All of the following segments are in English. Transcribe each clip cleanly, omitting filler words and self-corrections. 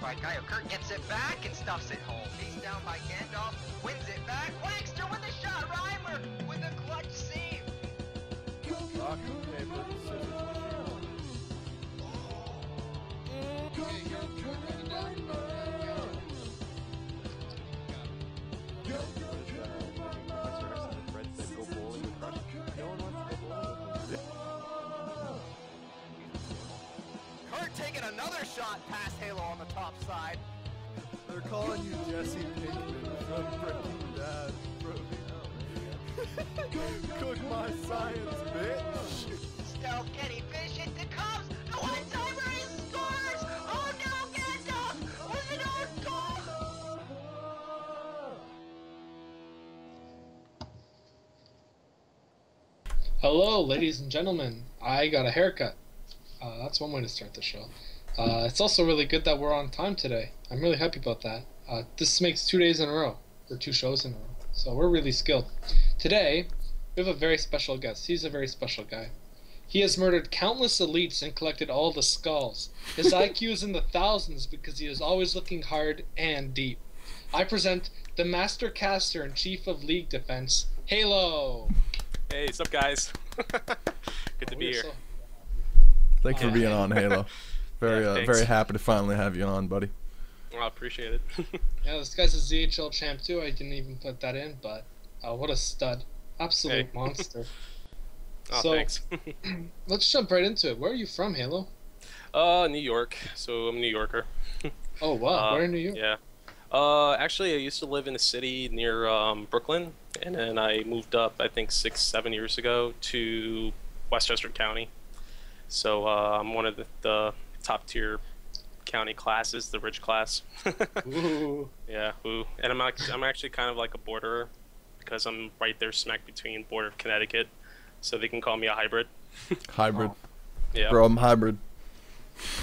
by Gaio. Kurt gets it back and stuffs it home. He's down by Gandalf, wins it back. Wangster with a shot. Reimer with a clutch save. Rock, paper, scissors, Kurt taking another shot past Halo on the top side. They're calling you Jesse Pinkman from Breaking Bad. Cook my science, bitch. Stealth Kenny Fish hit the Cubs. The one-timer, he scores. Oh no, Gandalf with an own goal. Hello, ladies and gentlemen. I got a haircut. That's one way to start the show. It's also really good that we're on time today. I'm really happy about that. This makes 2 days in a row, or 2 shows in a row. So we're really skilled. Today, we have a very special guest. He's a very special guy. He has murdered countless elites and collected all the skulls. His IQ is in the thousands because he is always looking hard and deep. I present the Master Caster and Chief of League Defense, Halo. Hey, what's up, guys? Good to be here. Thanks for being on, Halo. Thanks. Very happy to finally have you on, buddy. Well, I appreciate it. Yeah, this guy's a ZHL champ too. I didn't even put that in, but what a stud. Absolute Hey. monster. Oh, So- thanks. Let's jump right into it. Where are you from, Halo? New York. So I'm a New Yorker. Oh, wow. Where in New York? Yeah. Actually, I used to live in a city near Brooklyn, and then I moved up, I think, 6-7 years ago to Westchester County. So I'm one of the top tier county classes, the rich class. Ooh. Yeah. Ooh. And I'm actually kind of like a borderer because I'm right there smack between border of Connecticut, so they can call me a hybrid. Hybrid. Yeah. Bro, I'm hybrid.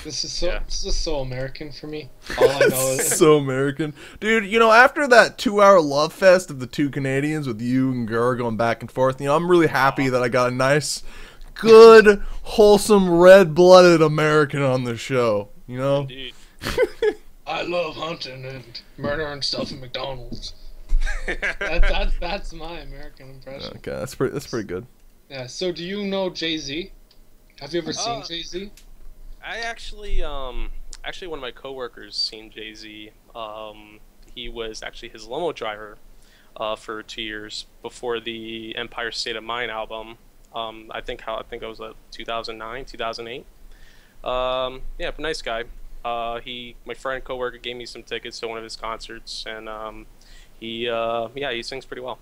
This is so Yeah. this is so American for me. All I know is So American. Dude, you know, after that 2-hour love fest of the two Canadians with you and Gur going back and forth, you know, I'm really happy that I got a nice, good, wholesome, red-blooded American on the show, you know? Indeed. I love hunting and murdering stuff in McDonald's. That's my American impression. Okay, that's pretty good. Yeah. So do you know Jay-Z? Have you ever seen Jay-Z? I actually one of my coworkers seen Jay-Z. He was actually his limo driver for 2 years before the Empire State of Mind album. I think it was 2009, 2008. Yeah, nice guy. My friend coworker gave me some tickets to one of his concerts, and he sings pretty well.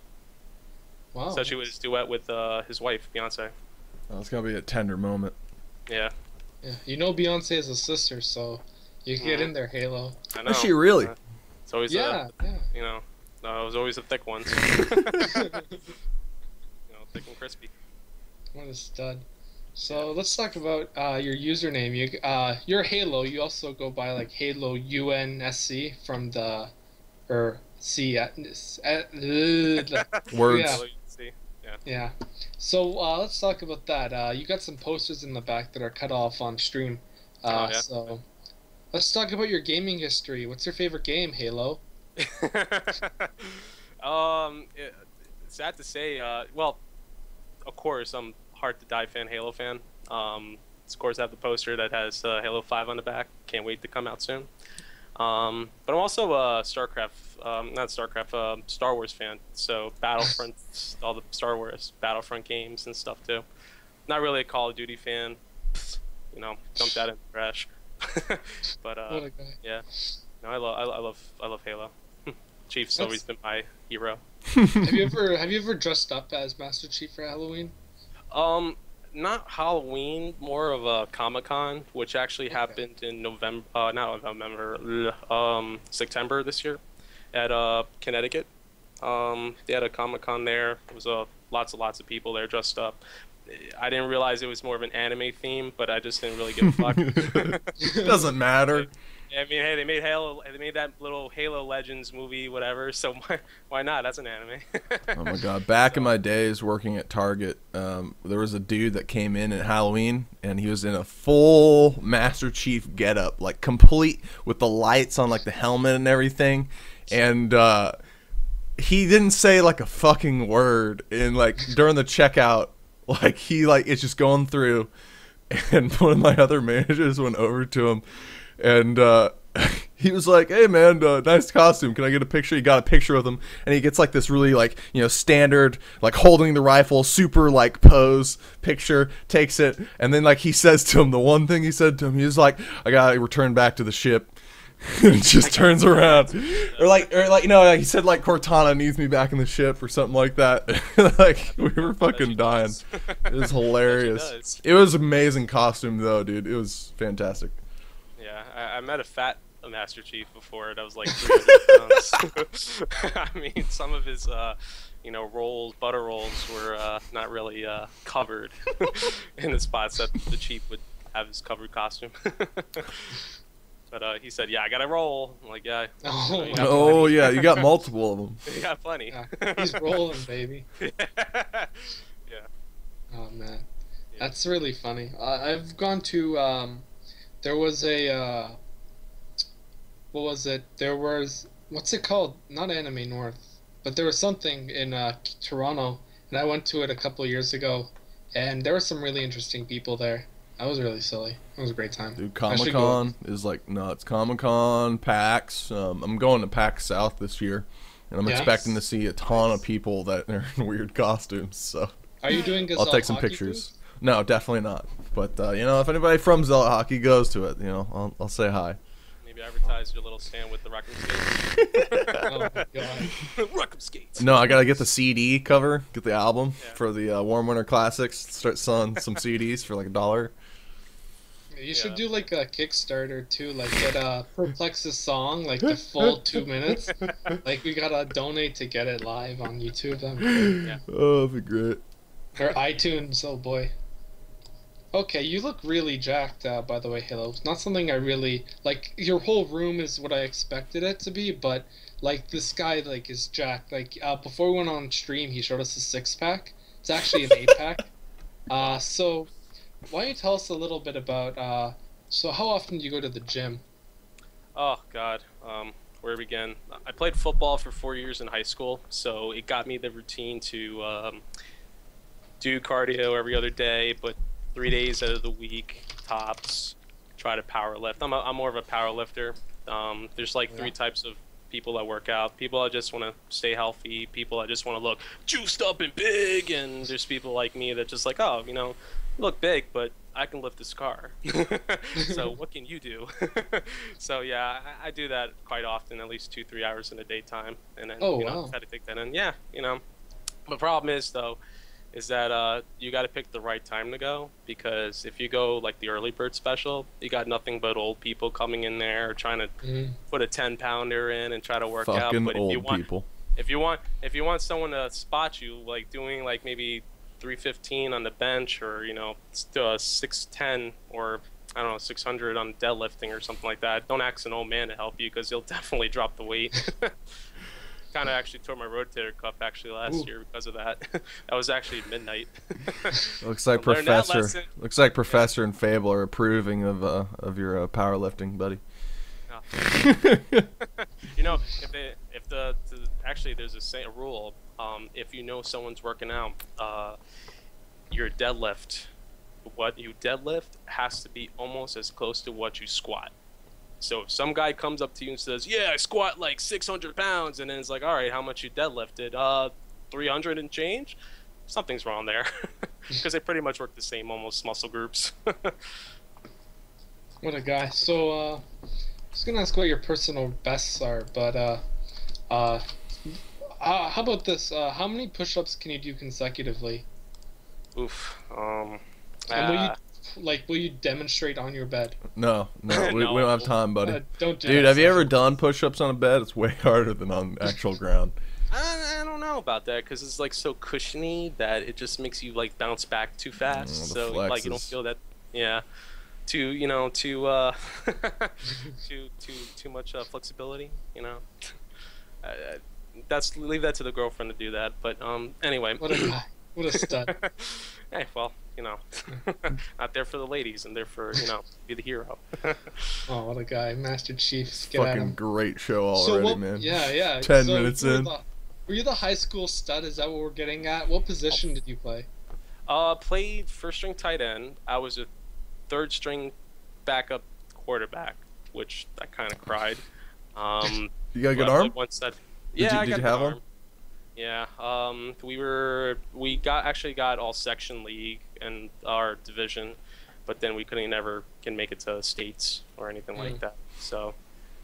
Wow. Especially with his duet with his wife, Beyonce. Oh, it's gonna be a tender moment. Yeah, Yeah. You know Beyonce is a sister, so you can get in there, Halo. I know. Is she really? It's always Yeah. Yeah. you know, it was always the thick ones. Thick and crispy. What a stud. So let's talk about your username. You're Halo. You also go by like Halo UNSC from the Words. Yeah. See? Yeah. So let's talk about that. You got some posters in the back that are cut off on stream. Oh, yeah. So let's talk about your gaming history. What's your favorite game, Halo? Sad to say. Well, of course, I'm hard to die fan, Halo fan. Of course, I have the poster that has Halo 5 on the back. Can't wait to come out soon. But I'm also a Star Wars fan. So Battlefront, all the Star Wars Battlefront games and stuff too. Not really a Call of Duty fan. You know, dumped that in the trash. But What a guy. yeah, no, I love Halo. Chief's always been my hero. Have you ever dressed up as Master Chief for Halloween? Not Halloween, more of a Comic-Con, which actually happened in September this year at Connecticut. They had a Comic-Con there. There was lots of people there dressed up. I didn't realize it was more of an anime theme, but I just didn't really give a fuck. Doesn't matter. I mean, hey, they made Halo. They made that little Halo Legends movie, whatever. So why not? That's an anime. Oh my god! Back in my days working at Target, there was a dude that came in at Halloween, and he was in a full Master Chief getup, like complete with the lights on, like the helmet and everything, and he didn't say like a fucking word. And like during the checkout, like he like it's just going through, and one of my other managers went over to him, and he was like, "Hey man, nice costume. Can I get a picture?" He got a picture with him, and he gets like this really like standard like holding the rifle, super like pose picture. Takes it, and then like he says to him the one thing he said to him. He was like, "I gotta return back to the ship." And just turns around, or like he said like Cortana needs me back in the ship or something like that. Like we were fucking dying. It was hilarious. It was amazing costume though, dude. It was fantastic. Yeah, I met a fat Master Chief before that was like 300 pounds. I mean, some of his butter rolls were not really covered in the spots that the Chief would have his covered costume. But he said, "Yeah, I got to roll." I'm like, "Yeah." Yeah, you got multiple of them. You got plenty. Yeah, he's rolling, baby. Yeah. Oh man, that's really funny. I've gone to. There was a. What was it? There was what's it called? Not Anime North, but there was something in Toronto, and I went to it a couple of years ago, and there were some really interesting people there. That was really silly. It was a great time. Dude, Comic-Con is like nuts. Comic-Con, PAX. I'm going to PAX South this year, and I'm expecting to see a ton of people that are in weird costumes. So are you doing I'll take some pictures. Booth? No, definitely not. But if anybody from Zealot Hockey goes to it, I'll say hi. Maybe advertise your little stand with the Rock'em Skates. Oh my god. Rock'em Skates. No, I gotta get the CD cover, get the album for the Warm Winter Classics. Start selling some CDs for like $1. You should do like a Kickstarter too, like get Perplex's song, like the full 2 minutes. Like we gotta donate to get it live on YouTube. Oh, that'd be great. Or iTunes, oh boy. Okay, you look really jacked, by the way, Halo. It's not something I really like. Your whole room is what I expected it to be, but like this guy like is jacked. Like before we went on stream, he showed us a 6-pack. It's actually an 8-pack. So why don't you tell us a little bit about so how often do you go to the gym? Oh god, where to begin? I played football for 4 years in high school, so it got me the routine to do cardio every other day, but 3 days out of the week tops try to power lift. I'm more of a power lifter. There's like 3 types of people that work out. People that just want to stay healthy, people that just want to look juiced up and big, and there's people like me that just like, oh, you look big, but I can lift this car. So what can you do? So yeah, I do that quite often, at least 2-3 hours in a daytime, and then try to take that in. Yeah, The problem is though, is that you got to pick the right time to go, because if you go like the early bird special, you got nothing but old people coming in there trying to put a 10-pounder in and try to work out. But if you want someone to spot you, like doing like maybe 315 on the bench, or 610, or I don't know, 600 on deadlifting or something like that, don't ask an old man to help you, because he'll definitely drop the weight. Kind of actually tore my rotator cuff last year because of that. That was actually midnight. Looks like Professor and Fable are approving of your powerlifting, buddy. Actually there's a rule. If someone's working out, your deadlift, what you deadlift has to be almost as close to what you squat. So if some guy comes up to you and says, "Yeah, I squat like 600 pounds," and then it's like, "All right, how much you deadlifted?" 300 and change. Something's wrong there, because they pretty much work the same almost muscle groups. What a guy. So I was gonna ask what your personal bests are, but how about this? How many push-ups can you do consecutively? Oof. And will you demonstrate on your bed? No, we don't have time, buddy. Don't do Dude, that. have you ever done push-ups on a bed? It's way harder than on actual ground. I don't know about that, because it's like so cushiony that it just makes you like bounce back too fast. So like you don't feel that. Yeah. too much flexibility. Uh, leave that to the girlfriend to do that. But anyway. What a guy. What a stud. Hey, well, not there for the ladies, and there for be the hero. Oh, what a guy. Master Chiefs. Get at Fucking him. great show already, man. Yeah. 10 minutes in. Were you the high school stud? Is that what we're getting at? What position did you play? Played first string tight end. I was a third string backup quarterback, which I kind of cried. You got a good arm? Yeah, did you have one? Yeah. We got all section league in our division, but then we never can make it to states or anything like that. So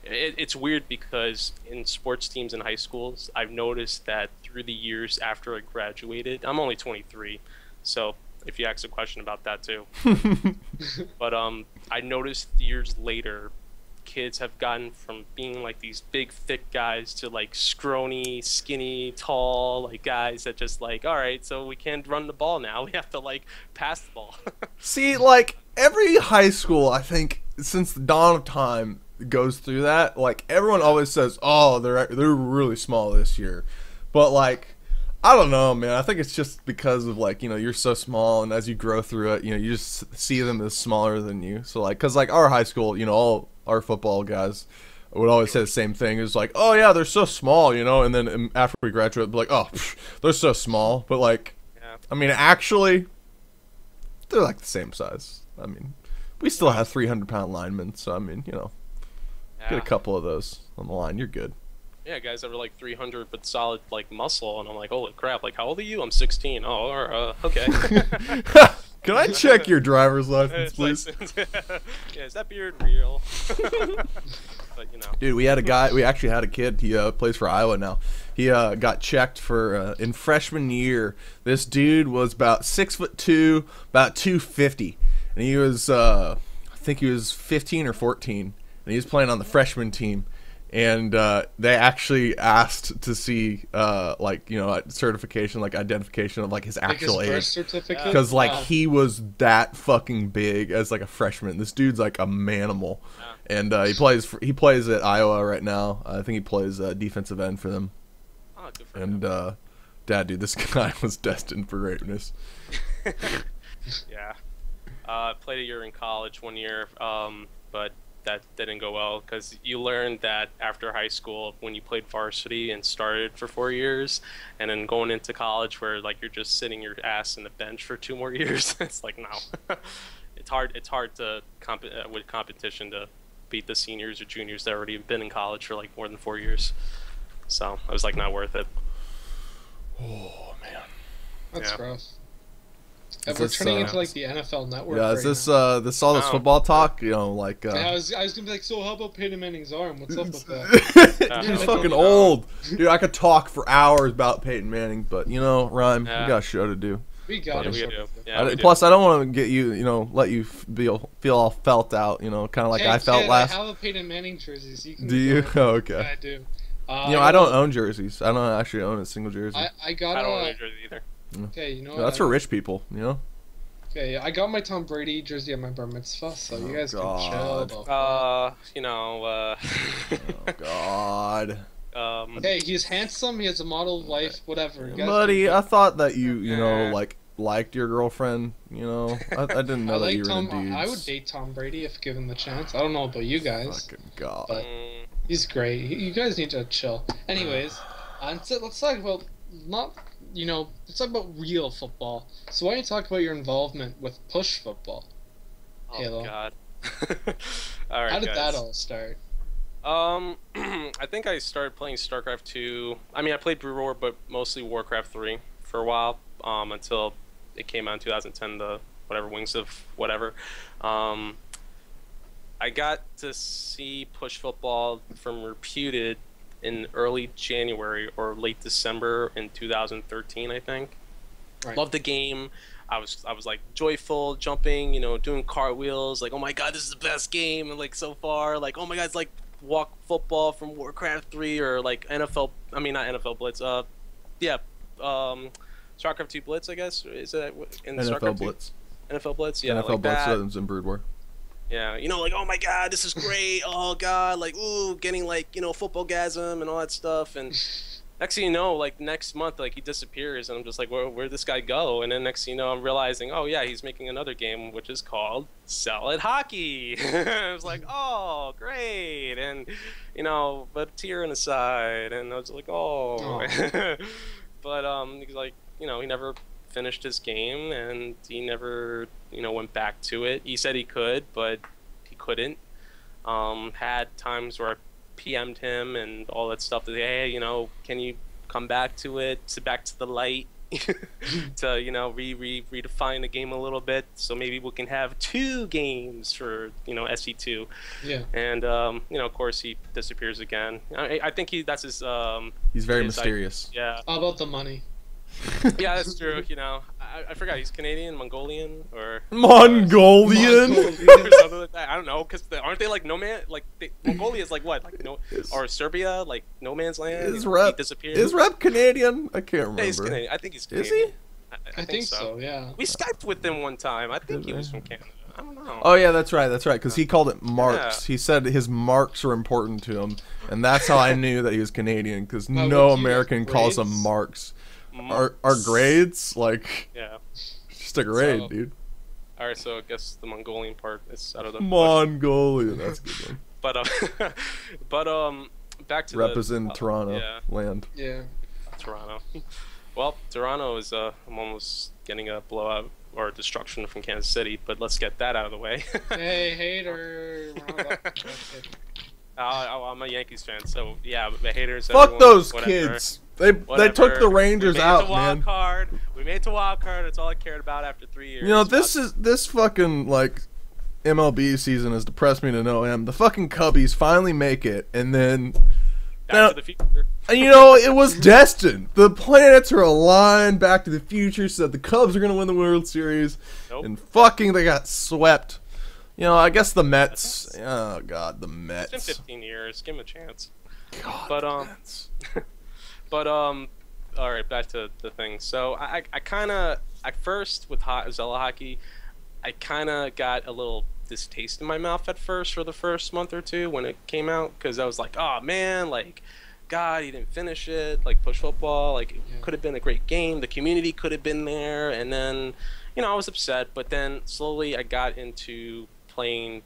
it's weird because in sports teams in high schools, I've noticed that through the years after I graduated, I'm only 23, so if you ask a question about that too. But I noticed years later, kids have gotten from being like these big thick guys to like scrawny, skinny, tall like guys that just like, all right, so we can't run the ball now, we have to like pass the ball. See, like every high school, I think since the dawn of time goes through that. Like everyone always says, oh, they're really small this year, but like I don't know, man. I think it's just because of like, you're so small, and as you grow through it, you just see them as smaller than you. So like, cause like our high school, all our football guys would always say the same thing. It's like, oh yeah, they're so small, and then after we graduate, like, oh, they're so small. But like, I mean, actually, they're like the same size. I mean, we still have 300-pound linemen, so I mean, get a couple of those on the line, you're good. Yeah, guys that were like 300 but solid like muscle, and I'm like, holy crap! Like, how old are you? I'm 16. Oh, okay. Can I check your driver's license, please? Yeah, is that beard real? But dude, we actually had a kid. He plays for Iowa now. He got checked for in freshman year. This dude was about 6'2", about 250, and he was I think he was 15 or 14, and he was playing on the freshman team. And they actually asked to see certification, like identification of like his actual birth age, certificate, because like he was that fucking big as like a freshman. This dude's like a manimal, and he plays at Iowa right now. I think he plays defensive end for them. Oh, good for him. Dad, dude, this guy was destined for greatness. Yeah, played a year in college 1 year, but that didn't go well because you learned that after high school, when you played varsity and started for 4 years, and then going into college where like you're just sitting your ass in the bench for 2 more years, it's like no, it's hard to with competition to beat the seniors or juniors that already been in college for like more than 4 years. So I was like, not worth it. Oh man, that's rough. We're turning into like the NFL Network. Yeah, is this all this football talk? Like. I was gonna be like, so how about Peyton Manning's arm? What's up with that? He's fucking old, dude. I could talk for hours about Peyton Manning, but Reim, we got a show to do. We got it. Yeah, plus, I don't want to get you, let you feel all felt out, kind of like I felt last. I have a Peyton Manning jersey, so you can. Do you? Oh, okay. Yeah, I do. I don't own jerseys. I don't actually own a single jersey. I don't own a jersey either. Okay, that's for rich people, Okay, I got my Tom Brady jersey at my bar mitzvah, so you guys can chill. Oh God. Hey, he's handsome. He has a model wife. Whatever. Buddy, I thought that you liked your girlfriend. I didn't know that you were into dudes. I would date Tom Brady if given the chance. I don't know about you guys. Fucking God. But he's great. You guys need to chill. Anyways, let's talk about let's talk about real football. So why don't you talk about your involvement with push football? Oh, Halo. God. All right, how did guys. that all start? I think I started playing StarCraft 2. I mean, I played Brew War, but mostly Warcraft 3 for a while, until it came out in 2010, the whatever, Wings of whatever. I got to see push football from Reputed in early January or late December in 2013, I think. Right. Loved the game. I was like joyful, jumping, doing cartwheels, like, oh my God, this is the best game, and like so far, like, oh my God, it's like walk football from Warcraft 3 or like not NFL Blitz. StarCraft 2 Blitz, I guess. Is that in NFL StarCraft 2? Blitz? NFL Blitz, yeah. NFL like Blitz that. is in Brood War. Yeah, like, oh my god, this is great. Oh god, like, ooh, getting like, footballgasm and all that stuff. And next thing you know, like next month, like he disappears, and I'm just like, where'd this guy go? And then next thing you know, I'm realizing, oh yeah, he's making another game, which is called Zealot Hockey. I was like, oh great, and but tear in the side, and I was like, oh. But he's like, he never finished his game, and he never went back to it. He said he could, but he couldn't. Had times where I PM'd him and all that stuff to say, hey, can you come back to it, sit back to the light, to redefine the game a little bit, so maybe we can have 2 games for SE2. Yeah. And of course he disappears again. I think that's his he's very mysterious. Yeah. How about the money? Yeah, that's true. I forgot, he's Canadian, Mongolian, or Mongolian. or something like that. I don't know, because aren't they like no man? Like Mongolia is like what? Like or Serbia, like no man's land. Is Rep disappeared? Is Rep Canadian? I can't remember. Yeah, he's Canadian. I think he's Is Canadian. he? I think so. Yeah. We Skyped with him one time. I think he was from Canada. I don't know. Oh yeah, that's right, because he called it marks. Yeah. He said his marks are important to him, and that's how I knew that he was Canadian, because Well, no would you American get calls them grades? marks. Our grades, like, Yeah. just a grade, So- dude. All right, so I guess the Mongolian part is out of the Mongolian, that's a good one. But back to Rep the is in Toronto yeah, land. Yeah. Toronto. Well, Toronto is I'm almost getting a blowout or destruction from Kansas City, but let's get that out of the way. Hey, hater. We're not about- I'm a Yankees fan, so yeah, the haters. Fuck everyone, those whatever. kids. They took the Rangers out, man. We made it to wild card. That's all I cared about after 3 years. This fucking like MLB season has depressed me to no end. The fucking Cubbies finally make it, and then Back to the future. and it was destined. The planets are aligned. Back to the Future said the Cubs are gonna win the World Series, Nope. and fucking they got swept. I guess the Mets. Oh God, the Mets. It's been 15 years. Give him a chance. God, But the Mets. But all right, back to the thing. So I kind of at first with Zealot Hockey, I kind of got a little distaste in my mouth at first for the first month or two when it came out, because I was like, oh man, like, God, he didn't finish it. Like push football, like it could have been a great game. The community could have been there, and then I was upset. But then slowly I got into playing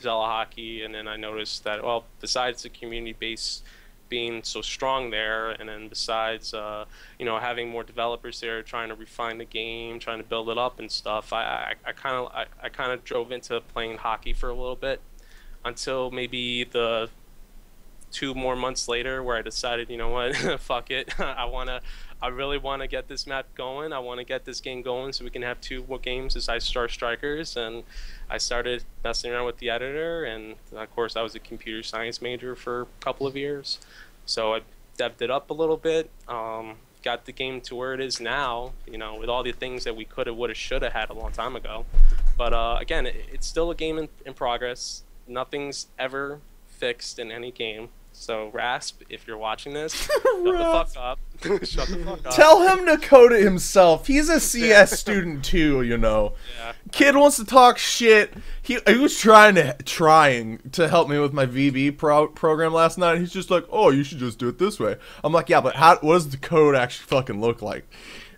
Zealot Hockey, and then I noticed that, well, besides the community base being so strong there, and then besides having more developers there trying to refine the game, trying to build it up and stuff, I kind of drove into playing hockey for a little bit, until maybe the 2 more months later, where I decided, you know what, fuck it, I really want to get this map going. I want to get this game going so we can have 2 more games besides Star Strikers. And I started messing around with the editor, and of course I was a computer science major for a couple of years, so I devved it up a little bit, got the game to where it is now, with all the things that we could have, would have, should have had a long time ago. But again, it's still a game in progress. Nothing's ever fixed in any game. So Rasp, if you're watching this, shut the fuck up. Shut the fuck up. Tell him to code it himself. He's a CS student too, Yeah. Kid wants to talk shit. He was trying to help me with my VB program last night. He's just like, oh, you should just do it this way. I'm like, yeah, but what does the code actually fucking look like?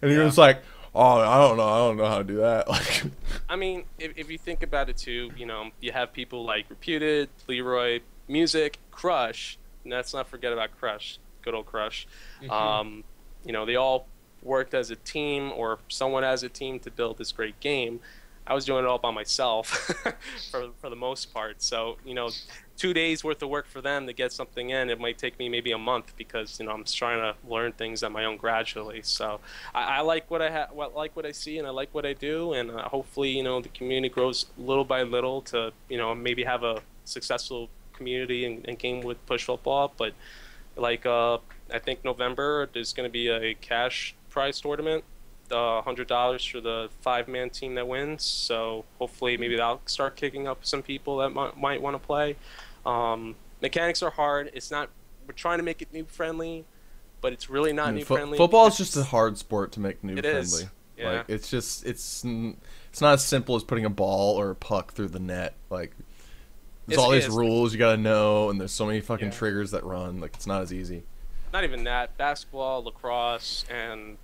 And he was like, oh, I don't know how to do that. Like, I mean, if you think about it too, you have people like Reputed, Leroy, Music, Crush. And let's not forget about Crush, good old Crush. Mm-hmm. They all worked as a team, or somewhat as a team, to build this great game. I was doing it all by myself for the most part. So 2 days worth of work for them to get something in, it might take me maybe a month, because I'm just trying to learn things on my own gradually. So I like what I see, and I like what I do, and hopefully the community grows little by little to maybe have a successful community and game with push football. But like I think November there's going to be a cash prize tournament, $100 for the 5-man team that wins. So hopefully maybe that'll start kicking up some people that might want to play. Mechanics are hard. We're trying to make it noob friendly, but it's really not noob friendly. Football is just a hard sport to make noob It friendly. is. Yeah. Like it's not as simple as putting a ball or a puck through the net. Like there's all these rules you gotta know, and there's so many fucking triggers that run. Like it's not as easy. Not even that. Basketball, lacrosse, and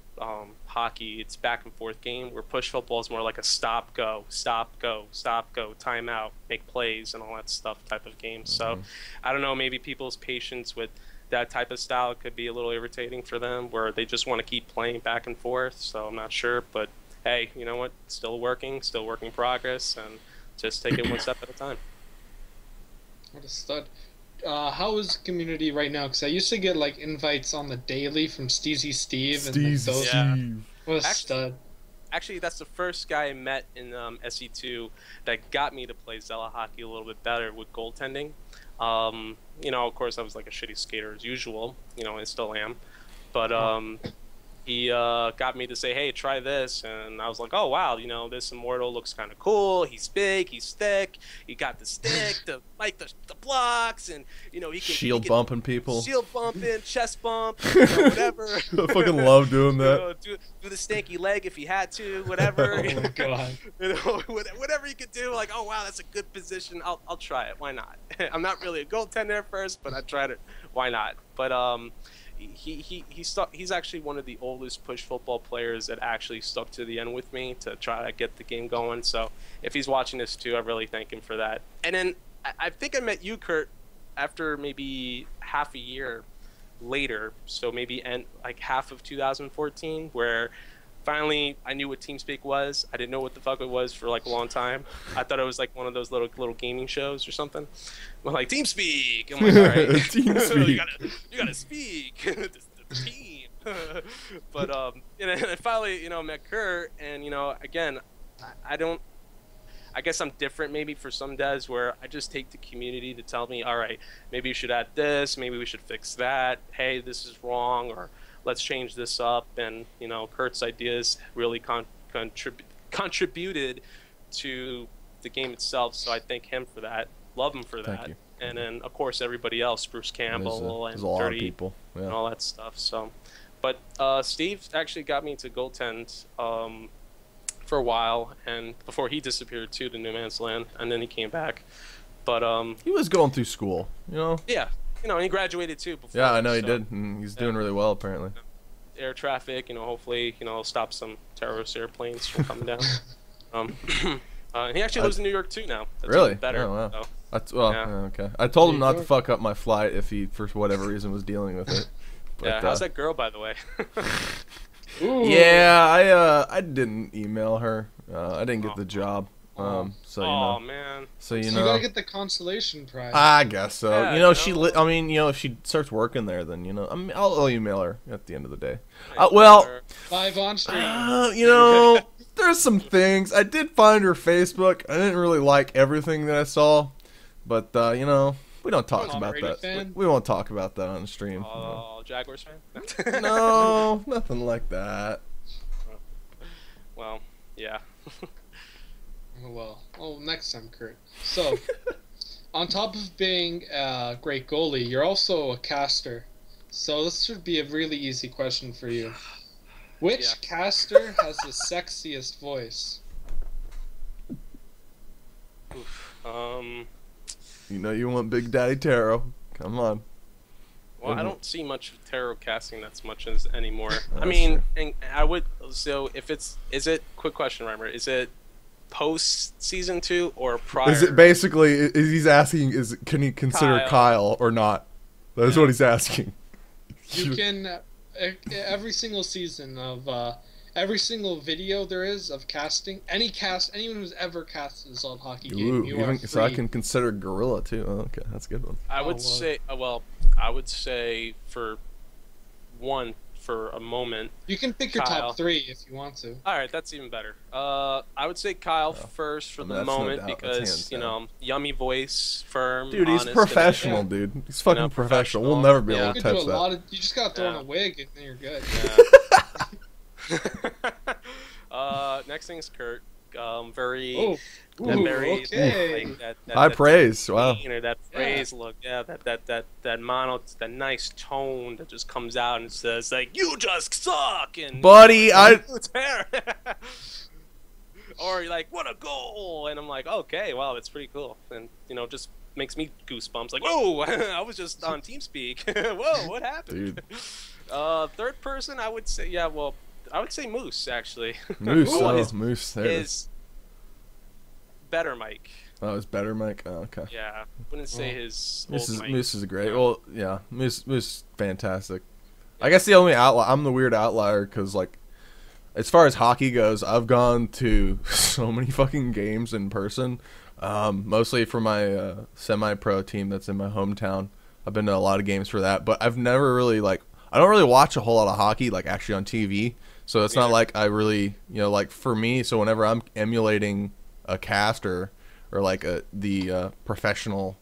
hockey, it's back and forth game, where push football is more like a stop, go, timeout, make plays, and all that stuff type of game. So I don't know, maybe people's patience with that type of style could be a little irritating for them, where they just want to keep playing back and forth. So I'm not sure, but hey, you know what? Still working progress, and just take it one step at a time. What a stud. How is the community right now? Because I used to get like invites on the daily from Steezy Steve and like, those. Yeah. What a stud. Actually, that's the first guy I met in SE2 that got me to play Zealot hockey a little bit better with goaltending. You know, of course, I was like a shitty skater as usual. You know, I still am. But he got me to say, hey, try this. And I was like, oh, wow, you know, this Immortal looks kind of cool. He's big, he's thick, he got the stick, the blocks, and, you know, he can... Shield bumping people. Shield bumping, chest bump, you know, whatever. I fucking love doing that. You know, do the stanky leg if he had to, whatever. Oh, my God. You know, whatever you could do, like, oh, wow, that's a good position. I'll try it. Why not? I'm not really a goaltender at first, but I tried it. Why not? But, he's actually one of the oldest push football players that actually stuck to the end with me to try to get the game going. So if he's watching this too, I really thank him for that. And then I think I met you, Kurt, after maybe half a year later, so maybe like half of 2014, where finally I knew what TeamSpeak was. I didn't know what the fuck it was for like a long time. I thought it was like one of those little gaming shows or something. I'm like, TeamSpeak. I'm like, all right, TeamSpeak. you gotta speak. the team. But and I finally, you know, met Kurt, and you know, again, I guess I'm different maybe for some devs, where I just take the community to tell me, all right, maybe you should add this, maybe we should fix that. Hey, this is wrong, or let's change this up. And you know, Kurt's ideas really contributed to the game itself, so I thank him for that. Love him for that. And then of course everybody else, Bruce Campbell and a lot Dirty of people. Yeah. and all that stuff. So, but Steve actually got me to goaltend for a while, and before he disappeared too to No Man's Land, and then he came back. But he was going through school, you know. Yeah, you know, and he graduated too before. Yeah, I know he did, and he's doing really well apparently. Air traffic, you know, hopefully, you know, stop some terrorist airplanes from coming down. And he actually lives in New York too now. That's really? Even better. Oh, wow. So, Okay. I told him not to fuck up my flight if he, for whatever reason, was dealing with it. But, yeah. How's that girl, by the way? Yeah, I didn't email her. I didn't get the job. So you know. Man. So you So know. you gotta get the consolation prize. I guess so. Yeah, you know, I mean, you know, if she starts working there, then you know, I mean, I'll email her at the end of the day. Well, Live on stream. you know, there's some things. I did find her Facebook. I didn't really like everything that I saw, but you know, we don't talk about that. We won't talk about that on the stream. Oh, Jaguars fan? No, nothing like that. Well, yeah. Well, next time, Kurt. So, on top of being a great goalie, you're also a caster. So this should be a really easy question for you. Which caster has the sexiest voice? Oof. You know you want Big Daddy Taro. Come on. Well, I don't see much of tarot casting that's much as anymore. I mean, and I would. So if is it? Quick question, Reimer. Is it post season 2 or prior? Is it basically? Is he's asking? Can you consider Kyle or not? That's what he's asking. You can every single season of every single video there is of casting, anyone who's ever cast a Zealot hockey game, you are free. So I can consider Gorilla too. Oh, okay, that's a good one. I would say, I would say for a moment. You can pick your top 3 if you want to. All right, that's even better. I would say Kyle first for the moment because you know, yummy voice, firm. Dude, he's honest, professional, dude. He's fucking professional. We'll never be able to touch that. You just gotta throw in a wig and then you're good. Next thing is Kurt. Very, Oh, that ooh, very okay. like that High that praise. Wow. you know, that phrase look, yeah, that mono, that nice tone that just comes out and says like, "You just suck," and Buddy, it's fair. Or like, "What a goal!" And I'm like, "Okay, wow, that's pretty cool," and just makes me goosebumps. Like, "Whoa, I was just on TeamSpeak. Whoa, what happened?" Dude. Third person, I would say, yeah, well, I would say Moose actually. Moose. Oh, Oh, his, Moose. There it is. his better Mike. Oh, it's better, Mike. Oh, okay. Yeah, wouldn't say his old Mike. Moose is great. No. Well, yeah, Moose, fantastic. I guess the only outlier, I'm the weird outlier because like, as far as hockey goes, I've gone to so many fucking games in person. Mostly for my semi-pro team that's in my hometown. I've been to a lot of games for that, but I've never really I don't really watch a whole lot of hockey like actually on TV. So it's not like I really, like for me. So whenever I'm emulating a cast or like the professional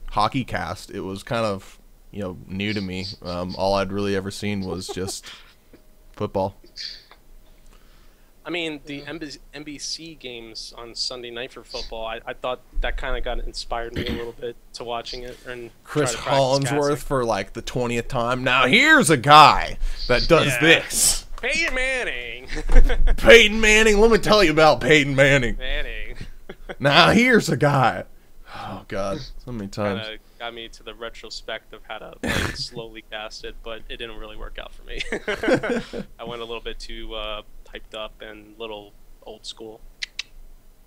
hockey cast, it was kind of new to me. All I'd really ever seen was just football. I mean, the NBC games on Sunday night for football, I thought that kind of got inspired me a little bit to watching it. And Chris try to practice Hollinsworth casting. for like the 20th time. Now here's a guy that does this. Peyton Manning. Peyton Manning. Let me tell you about Peyton Manning. Manning. Now here's a guy. Oh God, so many times. Kind of got me to the retrospect of how to slowly cast it, but it didn't really work out for me. I went a little bit too hyped up and a little old school.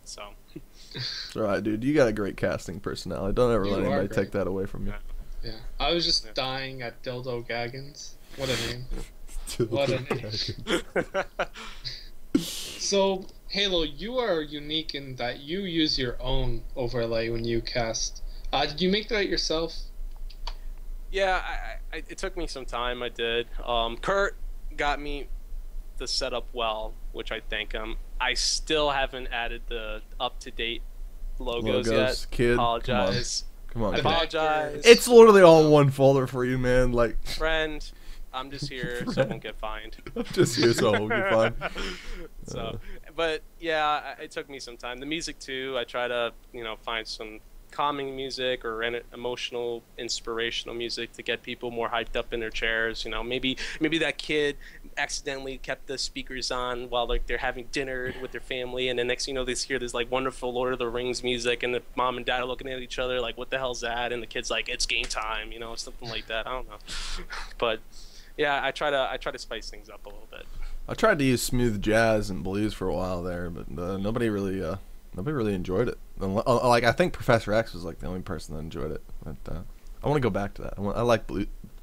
So. It's all right, dude. You got a great casting personality. Don't ever You let are anybody great. take that away from you. Yeah, I was just dying at Dildo Gaggins. What a name. What a name. So, Halo, you are unique in that you use your own overlay when you cast. Did you make that yourself? Yeah, it took me some time. I did. Kurt got me the setup well, which I thank him. I still haven't added the up-to-date logos yet. Kid. Apologize. Come on. I Kid. apologize. It's literally all in one folder for you, man. Like, Friend, I'm just here so I won't get fined. I'm just here so I won't get fined. So, but yeah, it took me some time. The music too. I try to find some calming music or emotional, inspirational music to get people more hyped up in their chairs. Maybe that kid accidentally kept the speakers on while they're having dinner with their family, and the next thing you know, they hear this like wonderful Lord of the Rings music, and the mom and dad are looking at each other like, "What the hell's that?" And the kid's like, "It's game time," something like that. I don't know, but yeah, I try to spice things up a little bit. I tried to use smooth jazz and blues for a while there, but nobody really enjoyed it. Like, I think Professor X was like the only person that enjoyed it. But I want to go back to that. I like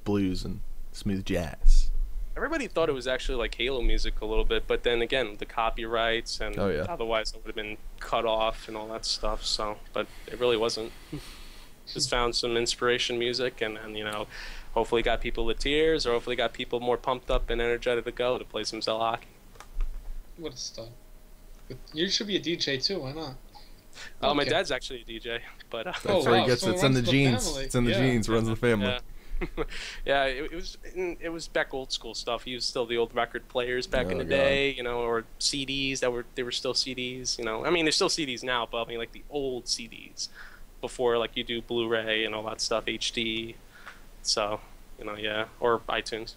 blues and smooth jazz. Everybody thought it was actually like Halo music a little bit, but then again, the copyrights and otherwise it would have been cut off and all that stuff. So, but it really wasn't. Just found some inspiration music, and hopefully got people with tears, or hopefully got people more pumped up and energetic to go to play some Zealot hockey. What a stud. You should be a DJ too, why not? Oh, my Okay. dad's actually a DJ, but That's Oh, where he wow, gets so it. It's in the runs the genes. family. It's in the Yeah. genes. Runs the family. yeah. Yeah, it was back old school stuff. He was still the old record players back in the God. day, or CDs they were still CDs. I mean, there's still CDs now, but I mean like the old CDs before like you do Blu-ray and all that stuff, HD. So, yeah, or iTunes.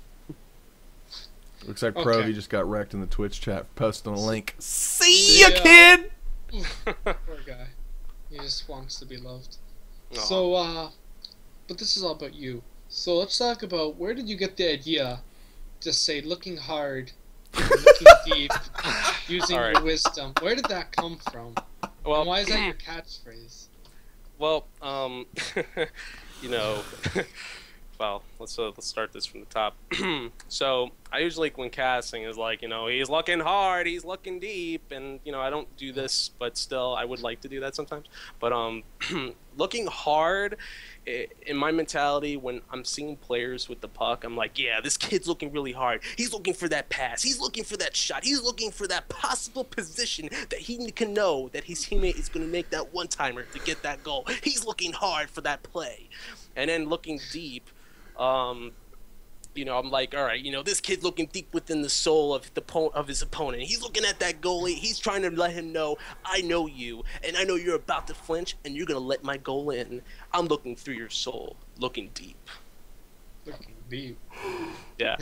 Looks like Okay. Progi just got wrecked in the Twitch chat for posting a link. See ya, Yeah. kid! Poor guy. He just wants to be loved. Aw. So, but this is all about you. So let's talk about, where did you get the idea to say looking hard, looking deep, using All right. your wisdom? Where did that come from? Well, And why is that your catchphrase? well, well, let's start this from the top. So I usually, when casting, is like, he's looking hard, he's looking deep, and I don't do this, but still, I would like to do that sometimes. But looking hard, in my mentality, when I'm seeing players with the puck, I'm like, yeah, this kid's looking really hard. He's looking for that pass. He's looking for that shot. He's looking for that possible position that he can know that his teammate is going to make that one-timer to get that goal. He's looking hard for that play. And then looking deep, I'm like, all right, this kid looking deep within the soul of his opponent. He's looking at that goalie. He's trying to let him know, I know you, and I know you're about to flinch, and you're gonna let my goal in. I'm looking through your soul, looking deep. Looking deep. Yeah.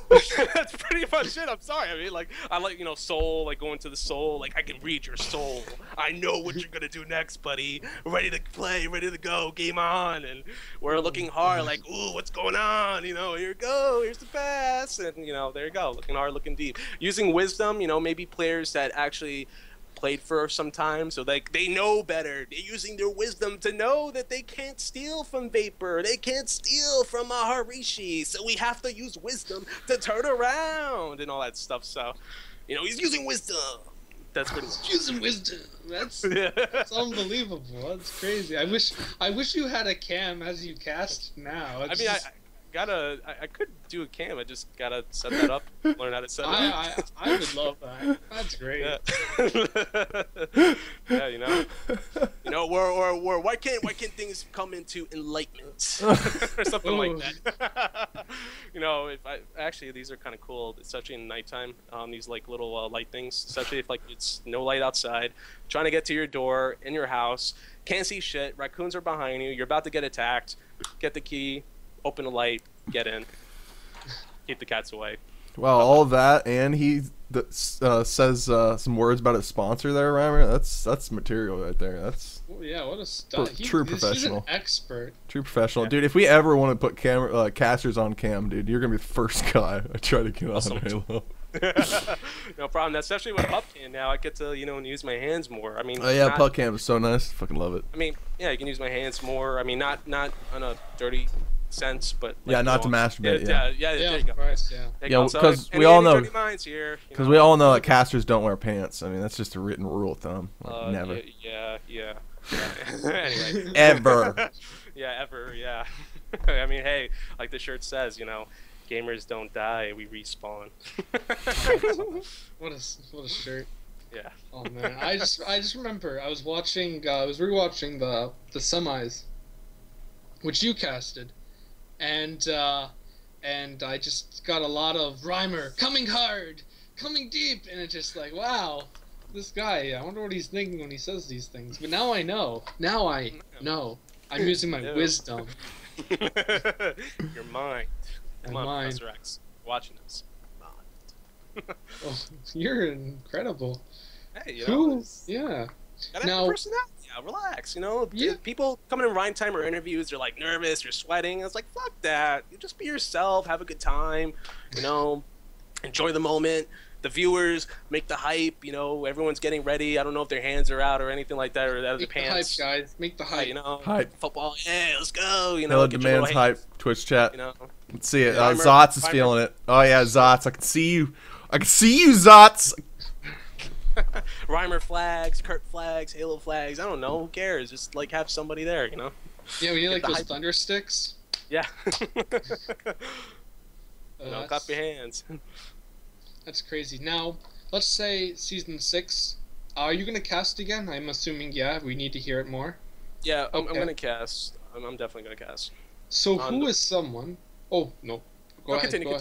That's pretty much it. I'm sorry. I mean, like, I like, soul, like going to the soul. Like, I can read your soul. I know what you're gonna do next, buddy. Ready to play, ready to go. Game on. And we're looking hard, like, ooh, what's going on? Here you go. Here's the pass. And there you go. Looking hard, looking deep. Using wisdom. Maybe players that actually played for some time, so they know better. They're using their wisdom to know that they can't steal from Vapor. They can't steal from Maharishi. So we have to use wisdom to turn around and all that stuff. So, he's using wisdom. That's pretty much using wisdom. That's unbelievable. That's crazy. I wish you had a cam as you cast now. I mean, I could do a cam. I just gotta set that up, learn how to set it up. I would love that. That's great. Yeah, or why can't things come into enlightenment or something like that? Actually these are kind of cool, especially in nighttime. These like little light things, especially if like it's no light outside, trying to get to your door in your house, can't see shit, raccoons are behind you, you're about to get attacked, get the key, open the light, get in, keep the cats away. Well, all that, and he says some words about his sponsor there, Reimer. That's material right there. That's what a stud. True professional. He's an expert. True professional, dude. If we ever want to put casters on cam, dude, you're gonna be the first guy I try to get on Halo. No problem. Especially with PubCam now, I get to use my hands more. I mean, oh yeah, PubCam is so nice. Fucking love it. I mean, yeah, you can use my hands more. I mean, not on a dirty sense, but like, not to masturbate. Yeah, there you go. Course, yeah, because we all know. Because we all know that casters don't wear pants. I mean, that's just a written rule of thumb. Like, never. Yeah. Anyway. Ever. Yeah, ever. Yeah. I mean, hey, like the shirt says, gamers don't die, we respawn. What a shirt. Yeah. Oh man, I just remember I was rewatching the semis, which you casted, and I just got a lot of Reimer coming hard, coming deep, and it's just like, wow, this guy, I wonder what he's thinking when he says these things. But now I know. Now I know. I'm using my wisdom. Your mind. Come on, mind. Professor X. Watching us. Oh, you're incredible. Hey, yeah. Gotta have personality. Yeah, relax. People coming in Reim time or interviews, they're like nervous, you're sweating. It's like, fuck that. You just be yourself, have a good time. Enjoy the moment. The viewers make the hype. Everyone's getting ready. I don't know if their hands are out or anything like that, or out of the pants. The hype, guys. Make the hype. Hype. Football. Yeah, let's go. Halo demands hype. Twitch chat. Let's see it. Reimer, Zots is feeling it. Oh yeah, Zots. I can see you. Zots. Reimer flags, Kurt flags, Halo flags. I don't know. Who cares? Just like have somebody there. Yeah, we need like those thunder sticks. Yeah. Clap your hands. That's crazy. Now, let's say season 6. Are you gonna cast again? I'm assuming we need to hear it more. Yeah, I'm gonna cast. I'm definitely gonna cast. So who is someone? Oh no. Go ahead. Continue.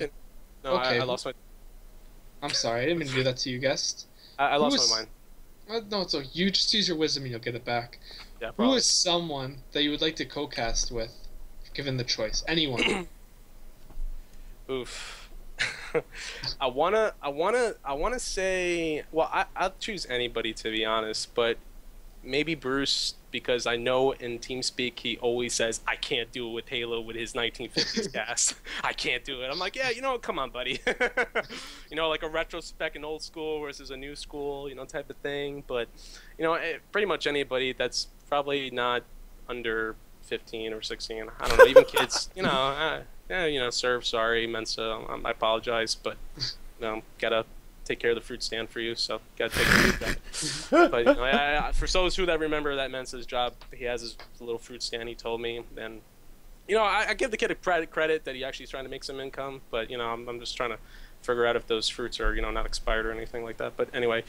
No, okay. I lost my. I'm sorry. I didn't mean to do that to you, guest. I lost my mind. No, it's okay. You just use your wisdom and you'll get it back. Yeah, probably. Who is someone that you would like to co-cast with, given the choice? Anyone. Oof. I wanna say, well, I'll choose anybody, to be honest, but maybe Bruce, because I know in TeamSpeak he always says, I can't do it with Halo with his 1950s cast. I can't do it. I'm like, yeah, come on, buddy. Like a retrospect in old school versus a new school, type of thing. But, pretty much anybody that's probably not under 15 or 16. I don't know, even kids, Serve, sorry, Mensa, I apologize, but, gotta take care of the fruit stand for you, so gotta take care of that. But, for those who that remember that Mensa's job, he has his little fruit stand, he told me, and, I give the kid a credit that he actually is trying to make some income, but, I'm just trying to figure out if those fruits are, not expired or anything like that, but anyway.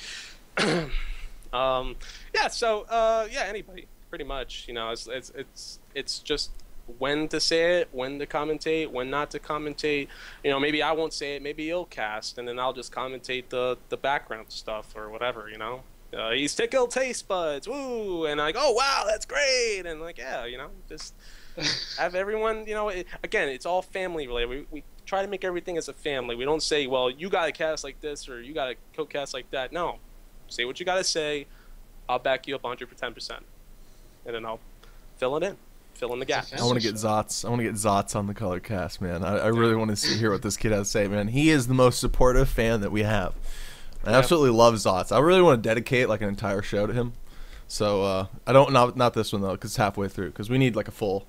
Anybody, pretty much, it's just when to say it, when to commentate, when not to commentate. You know, maybe I won't say it, maybe you'll cast, and then I'll just commentate the background stuff or whatever, you know. He's tickled taste buds, woo, and like, oh wow, that's great, and like, yeah, you know, just have everyone, you know, again, it's all family related. We try to make everything as a family. We don't say, well, you got to cast like this or you got to co-cast like that. No, say what you got to say. I'll back you up 110%, and then I'll fill it in. Fill in the gaps. I want to get Zots. I want to get Zots on the color cast, man. I really want to hear what this kid has to say, man. He is the most supportive fan that we have. I absolutely love Zots. I really want to dedicate like an entire show to him. So I don't not this one though, because it's halfway through. Because we need like a full,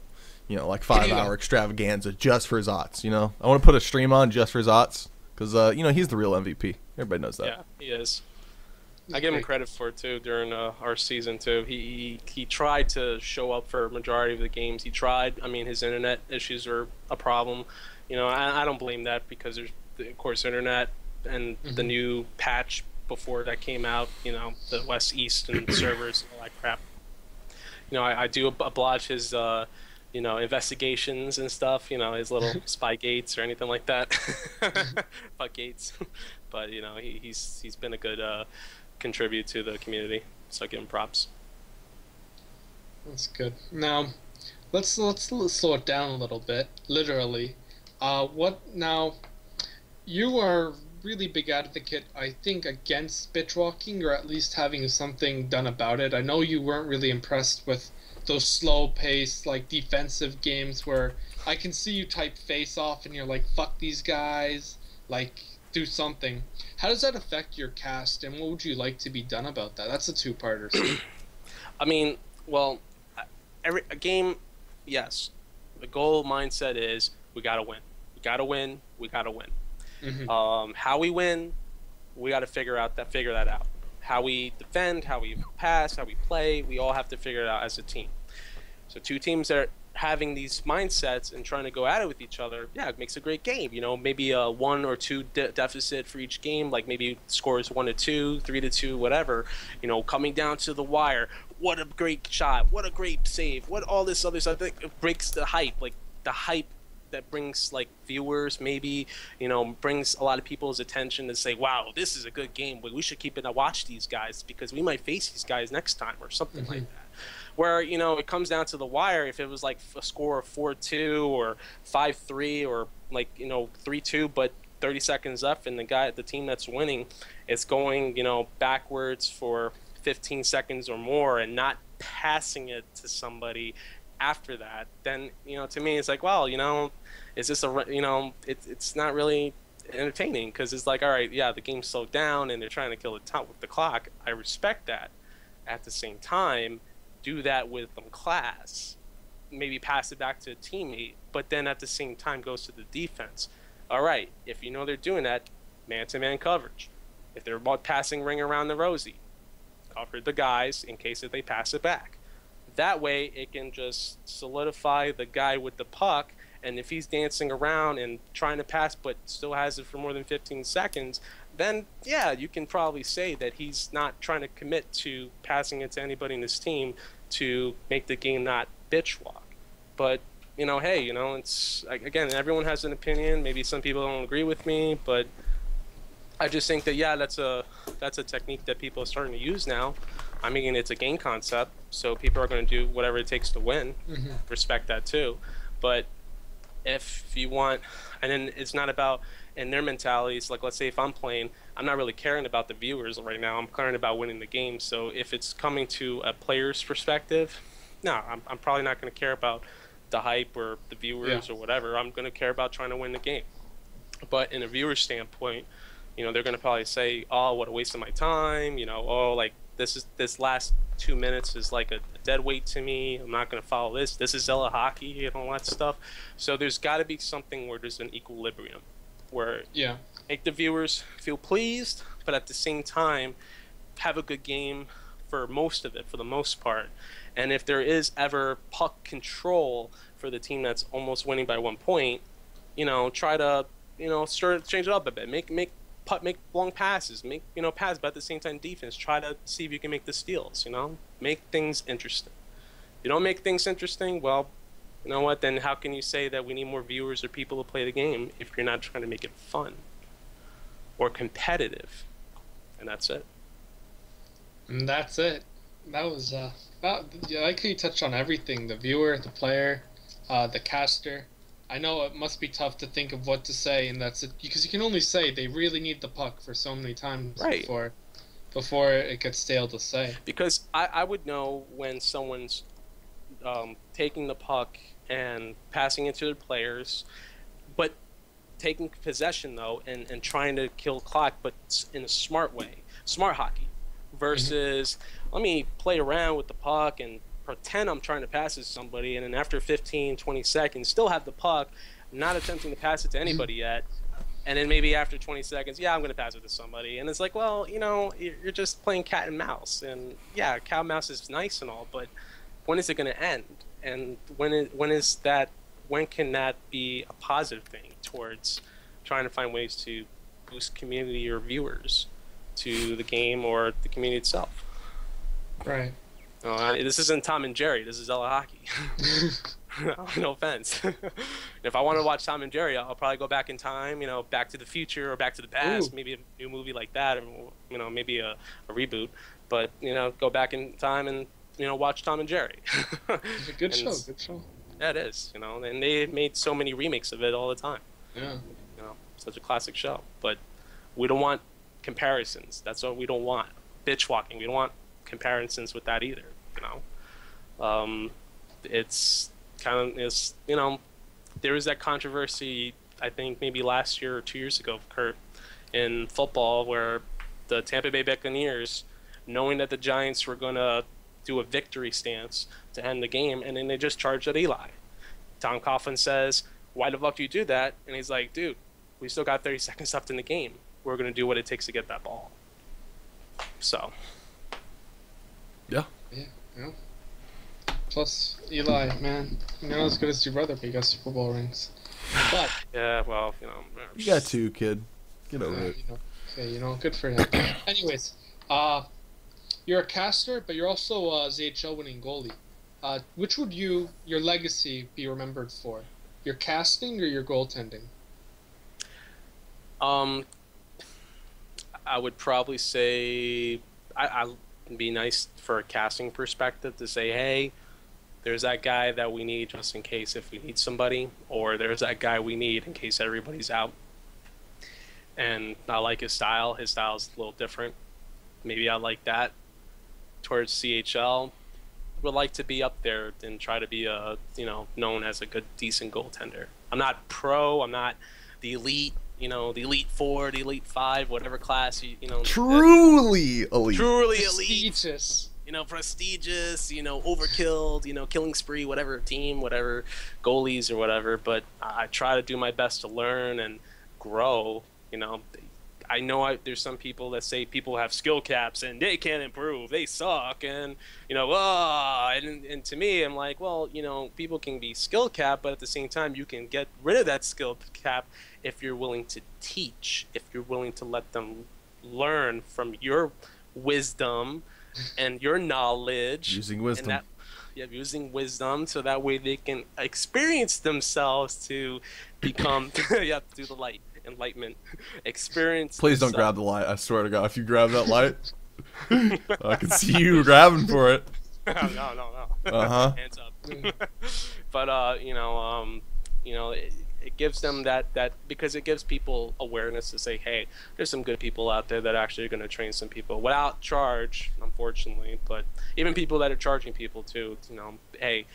you know, like 5-hour extravaganza just for Zots. You know, I want to put a stream on just for Zots because you know, he's the real MVP. Everybody knows that. Yeah, he is. I give him credit for it too during our season too. He tried to show up for a majority of the games. He tried. I mean, his internet issues are a problem. You know, I don't blame that because there's of course internet and the new patch before that came out. You know, the West East and servers and all that crap. You know, I do oblige his you know, investigations and stuff. You know, his little spy gates or anything like that. Fuck gates. But you know, he's been a good contribute to the community, so I give him props. That's good. Now, let's slow it down a little bit. Literally, what now? You are really big advocate, I think, against bitch walking, or at least having something done about it. I know you weren't really impressed with those slow-paced, like defensive games where I can see you type face off and you're like, "Fuck these guys!" Like, do something. How does that affect your cast, and what would you like to be done about that? That's a two-parter. I mean, well, a game, yes. The goal mindset is we gotta win. We gotta win. We gotta win. How we win, we gotta figure that out. How we defend, how we pass, how we play, we all have to figure it out as a team. So two teams that are having these mindsets and trying to go at it with each other, yeah, it makes a great game. You know, maybe a 1 or 2 deficit for each game, like maybe scores 1-2, 3-2, whatever. You know, coming down to the wire. What a great shot! What a great save! What all this other stuff that breaks the hype, like the hype that brings like viewers, maybe, you know, brings a lot of people's attention to say, wow, this is a good game. We should keep it and watch these guys because we might face these guys next time or something like that. Where, you know, it comes down to the wire. If it was like a score of 4-2 or 5-3 or like, you know, 3-2, but 30 seconds left and the team that's winning is going, you know, backwards for 15 seconds or more and not passing it to somebody after that, then, you know, to me it's like, well, you know, is this you know, it's not really entertaining because it's like, all right, yeah, the game's slowed down and they're trying to kill the clock. I respect that. At the same time, do that with some class, maybe pass it back to a teammate, but then at the same time goes to the defense. All right, if you know they're doing that, man-to-man coverage. If they're passing ring around the rosy, cover the guys in case if they pass it back. That way, it can just solidify the guy with the puck, and if he's dancing around and trying to pass but still has it for more than 15 seconds, then, yeah, you can probably say that he's not trying to commit to passing it to anybody in his team to make the game not bitch walk. But, you know, hey, you know, it's, again, everyone has an opinion. Maybe some people don't agree with me, but I just think that, yeah, that's a technique that people are starting to use now. I mean, it's a game concept, so people are going to do whatever it takes to win. Respect that too. But if you want, and then it's not about, in their mentalities, like let's say if I'm playing, I'm not really caring about the viewers right now. I'm caring about winning the game. So if it's coming to a player's perspective, no, I'm probably not going to care about the hype or the viewers or whatever. I'm going to care about trying to win the game. But in a viewer's standpoint, you know, they're going to probably say, oh, what a waste of my time. You know, oh, like this last 2 minutes is like a dead weight to me. I'm not going to follow this. This is Zealot hockey and all that stuff. So there's got to be something where there's an equilibrium, where make the viewers feel pleased, but at the same time have a good game for most of it, for the most part. And if there is ever puck control for the team that's almost winning by 1 point, you know, try to, you know, change it up a bit. Make long passes, you know, pass, but at the same time defense. Try to see if you can make the steals, you know? Make things interesting. If you don't make things interesting, well, you know what? Then how can you say that we need more viewers or people to play the game if you're not trying to make it fun or competitive? And that's it. And that's it. That was yeah, I like how you touched on everything: the viewer, the player, the caster. I know it must be tough to think of what to say, and that's it, because you can only say they really need the puck for so many times Right. before it gets stale to say. Because I would know when someone's taking the puck and passing it to their players, but taking possession though and trying to kill clock, but in a smart way, smart hockey, versus let me play around with the puck and pretend I'm trying to pass it to somebody, and then after 15, 20 seconds, still have the puck, not attempting to pass it to anybody yet, and then maybe after 20 seconds, yeah, I'm going to pass it to somebody, and it's like, well, you know, you're just playing cat and mouse, and yeah, cat and mouse is nice and all, but when is it going to end? And when can that be a positive thing towards trying to find ways to boost community or viewers to the game or the community itself? Right. This isn't Tom and Jerry. This is Zealot hockey. No offense. If I want to watch Tom and Jerry, I'll probably go back in time, you know, Back to the Future or Back to the Past, Ooh. maybe a new movie like that, or, you know, maybe a reboot. But, you know, go back in time and, you know, watch Tom and Jerry. It's a good And show. Good show. Yeah, it is, you know, and they made so many remakes of it all the time. Yeah. You know, such a classic show. But we don't want comparisons. That's what we don't want. Bitch walking. We don't want comparisons with that either. You know, it's kind of, it's, you know, there was that controversy, I think maybe last year or 2 years ago, Kurt, in football, where the Tampa Bay Buccaneers, knowing that the Giants were going to do a victory stance to end the game, and then they just charged at Eli. Tom Coughlin says, why the fuck do you do that? And he's like, dude, we still got 30 seconds left in the game. We're going to do what it takes to get that ball. So. Yeah. Yeah. Plus, Eli, man, you're not as good as your brother, but you got Super Bowl rings. But Yeah, well, you know. You got two, kid. Get over it. you know, okay, you know, good for him. Anyways, you're a caster, but you're also a ZHL winning goalie. Which would your legacy be remembered for? Your casting or your goaltending? I would probably say I'd be nice for a casting perspective to say, hey, there's that guy that we need just in case if we need somebody, or there's that guy we need in case everybody's out. And I like his style. His style's a little different. Maybe I like that. Towards CHL, would like to be up there and try to be a, you know, known as a good, decent goaltender. I'm not pro. I'm not the elite. You know, the Elite 4, the Elite 5, whatever class, you know. Truly elite. Truly elite. Prestigious. You know, prestigious, you know, overkilled, you know, killing spree, whatever team, whatever goalies or whatever. But I try to do my best to learn and grow. You know, I know there's some people that say people have skill caps and they can't improve, they suck, and, you know, and to me, I'm like, well, you know, people can be skill cap, but at the same time, you can get rid of that skill cap if you're willing to teach, if you're willing to let them learn from your wisdom and your knowledge. Using wisdom. Using wisdom, so that way they can experience themselves to become, do the light. Enlightenment experience. Please don't grab the light. I swear to God, if you grab that light, I can see you grabbing for it. No. Hands up. But you know, it gives them that because it gives people awareness to say, hey, there's some good people out there that actually are going to train some people without charge, unfortunately. But even people that are charging people too, you know, hey,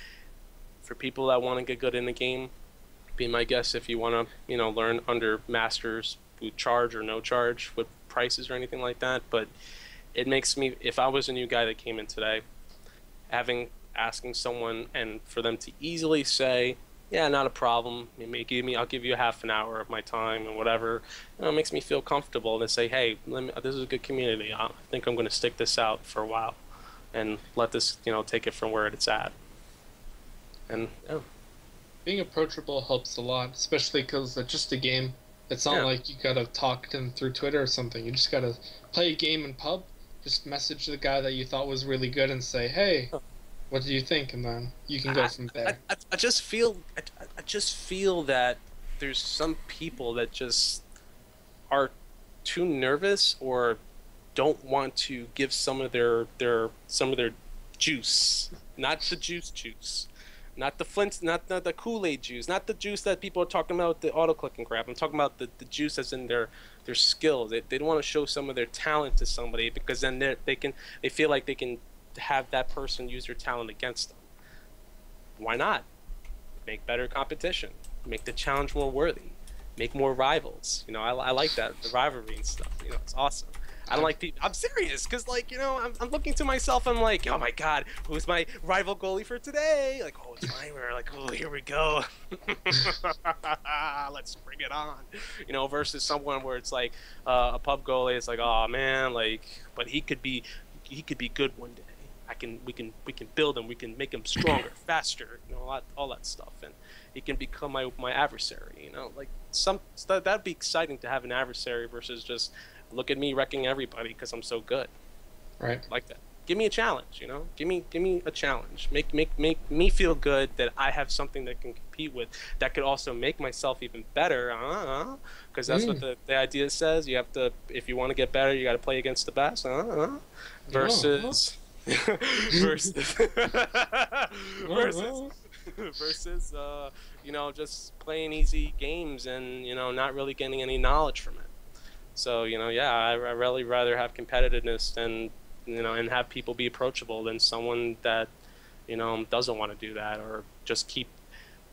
for people that want to get good in the game, be my guest if you want to, you know, learn under masters who charge or no charge with prices or anything like that. But it makes me, if I was a new guy that came in today, asking someone and for them to easily say, yeah, not a problem, I'll give you a half an hour of my time and whatever, you know, it makes me feel comfortable to say, hey, this is a good community. I think I'm going to stick this out for a while and let this, you know, take it from where it's at. And yeah. Being approachable helps a lot, especially because it's just a game. It's not like you gotta talk to them through Twitter or something. You just gotta play a game in pub, just message the guy that you thought was really good and say, hey, What do you think? And then you can go from there. I just feel I just feel that there's some people that just are too nervous or don't want to give some of their juice, not the juice, not the Flint, not the Kool-Aid juice, not the juice that people are talking about, the auto clicking crap. I'm talking about the juice that's in their skills. They don't want to show some of their talent to somebody, because then they feel like they can have that person use their talent against them. Why not? Make better competition. Make the challenge more worthy. Make more rivals. You know, I like that, the rivalry and stuff. You know, it's awesome. I don't like people. I'm serious, because, like, you know, I'm looking to myself. I'm like, oh my God, who's my rival goalie for today? Like, oh, it's Reimer. Like, oh, here we go. Let's bring it on. You know, versus someone where it's like a pub goalie. It's like, oh man, like, but he could be good one day. We can build him. We can make him stronger, faster. You know, all that stuff, and he can become my adversary. You know, like that'd be exciting to have an adversary versus just look at me wrecking everybody because I'm so good. Right. Like that. Give me a challenge. You know, give me a challenge. Make me feel good that I have something that can compete with, that could also make myself even better. Because that's what the idea says. You have to, if you want to get better, you got to play against the best. Versus. versus you know, just playing easy games and, you know, not really getting any knowledge from it. So, you know, yeah, I really rather have competitiveness and, you know, and have people be approachable than someone that, you know, doesn't want to do that, or just keep,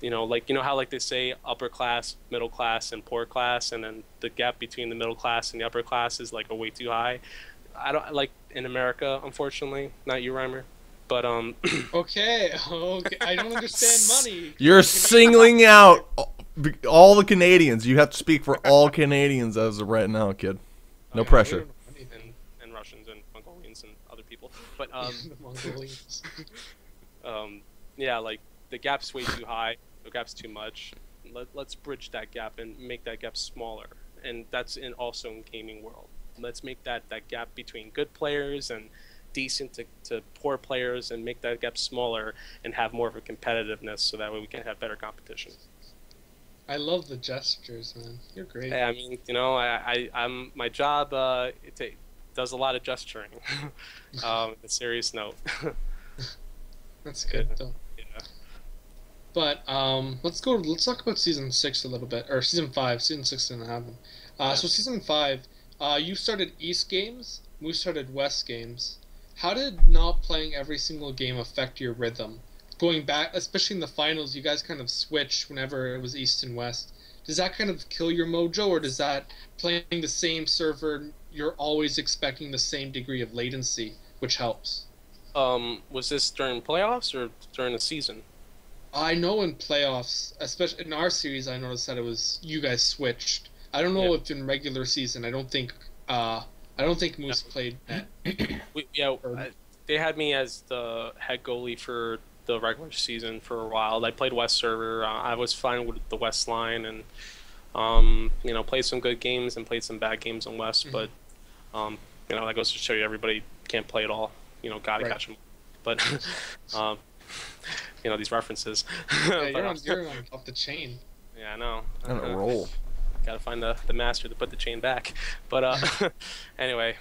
you know, like, you know how, like, they say upper class, middle class, and poor class, and then the gap between the middle class and the upper class is like way too high. I don't like in America, unfortunately, not you, Reimer, but Okay, I don't understand money. You're singling out all the Canadians. You have to speak for all Canadians as of right now, kid. No pressure. And Russians and Mongolians and other people, but The Mongolians. yeah, like the gap's way too high. The gap's too much. Let's bridge that gap and make that gap smaller, and that's also in gaming world. Let's make that gap between good players and decent to poor players, and make that gap smaller and have more of a competitiveness, so that way we can have better competition. I love the gestures, man. You're great. I mean, you know, I'm my job does a lot of gesturing. A serious note. That's good, though. Yeah. But let's talk about season 6 a little bit, or season 5. Season 6 didn't happen. So season 5, you started East games. We started West games. How did not playing every single game affect your rhythm? Going back, especially in the finals, you guys kind of switched whenever it was East and West. Does that kind of kill your mojo, or does that, playing the same server, you're always expecting the same degree of latency, which helps? Was this during playoffs or during the season? I know in playoffs, especially in our series, I noticed that it was you guys switched. I don't know if in regular season. I don't think Moose played that. They had me as the head goalie for the regular season for a while. I played West server. I was fine with the West line, and you know, played some good games and played some bad games on West. But you know, that goes to show you everybody can't play it all. You know, gotta catch them. But you know, these references. Yeah, you're on off the chain. Yeah, I know. On a roll. Gotta find the master to put the chain back. But anyway,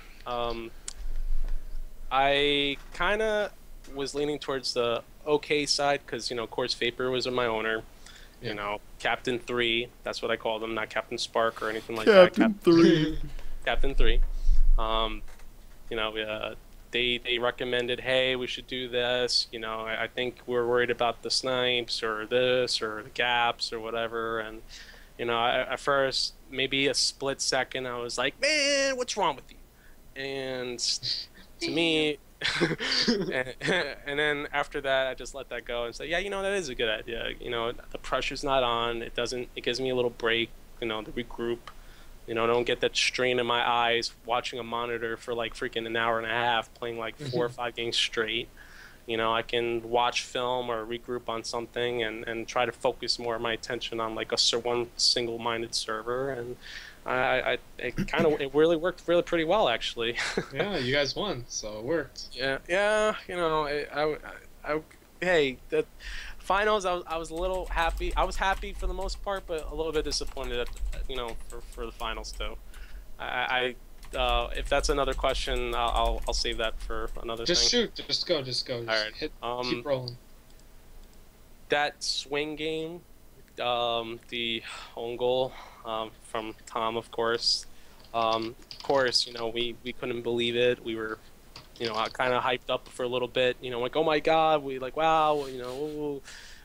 I kind of was leaning towards the okay side, because, you know, Course Vapor was my owner. You know, Captain 3, that's what I called him, not Captain Spark or anything like that. Captain 3. Captain 3. You know, they recommended, hey, we should do this. You know, I think we're worried about the snipes or this or the gaps or whatever. And, you know, at first, maybe a split second, I was like, man, what's wrong with you? And to me, and then after that, I just let that go and say, yeah, you know, that is a good idea. You know, the pressure's not on. It gives me a little break, you know, to regroup. You know, I don't get that strain in my eyes watching a monitor for like freaking an hour and a half, playing like 4 or 5 games straight. You know, I can watch film or regroup on something and try to focus more of my attention on like one single-minded server. And it really worked really pretty well, actually. Yeah, you guys won, so it worked. Yeah, you know, hey, the finals, I was a little happy. I was happy for the most part, but a little bit disappointed at for the finals too. If that's another question, I'll save that for another Just thing. shoot. Just go. Just go. Just All right. hit. Keep rolling. That swing game, the own goal from Tom, of course. We couldn't believe it. We were, kind of hyped up for a little bit. Like, oh my God, we like, wow,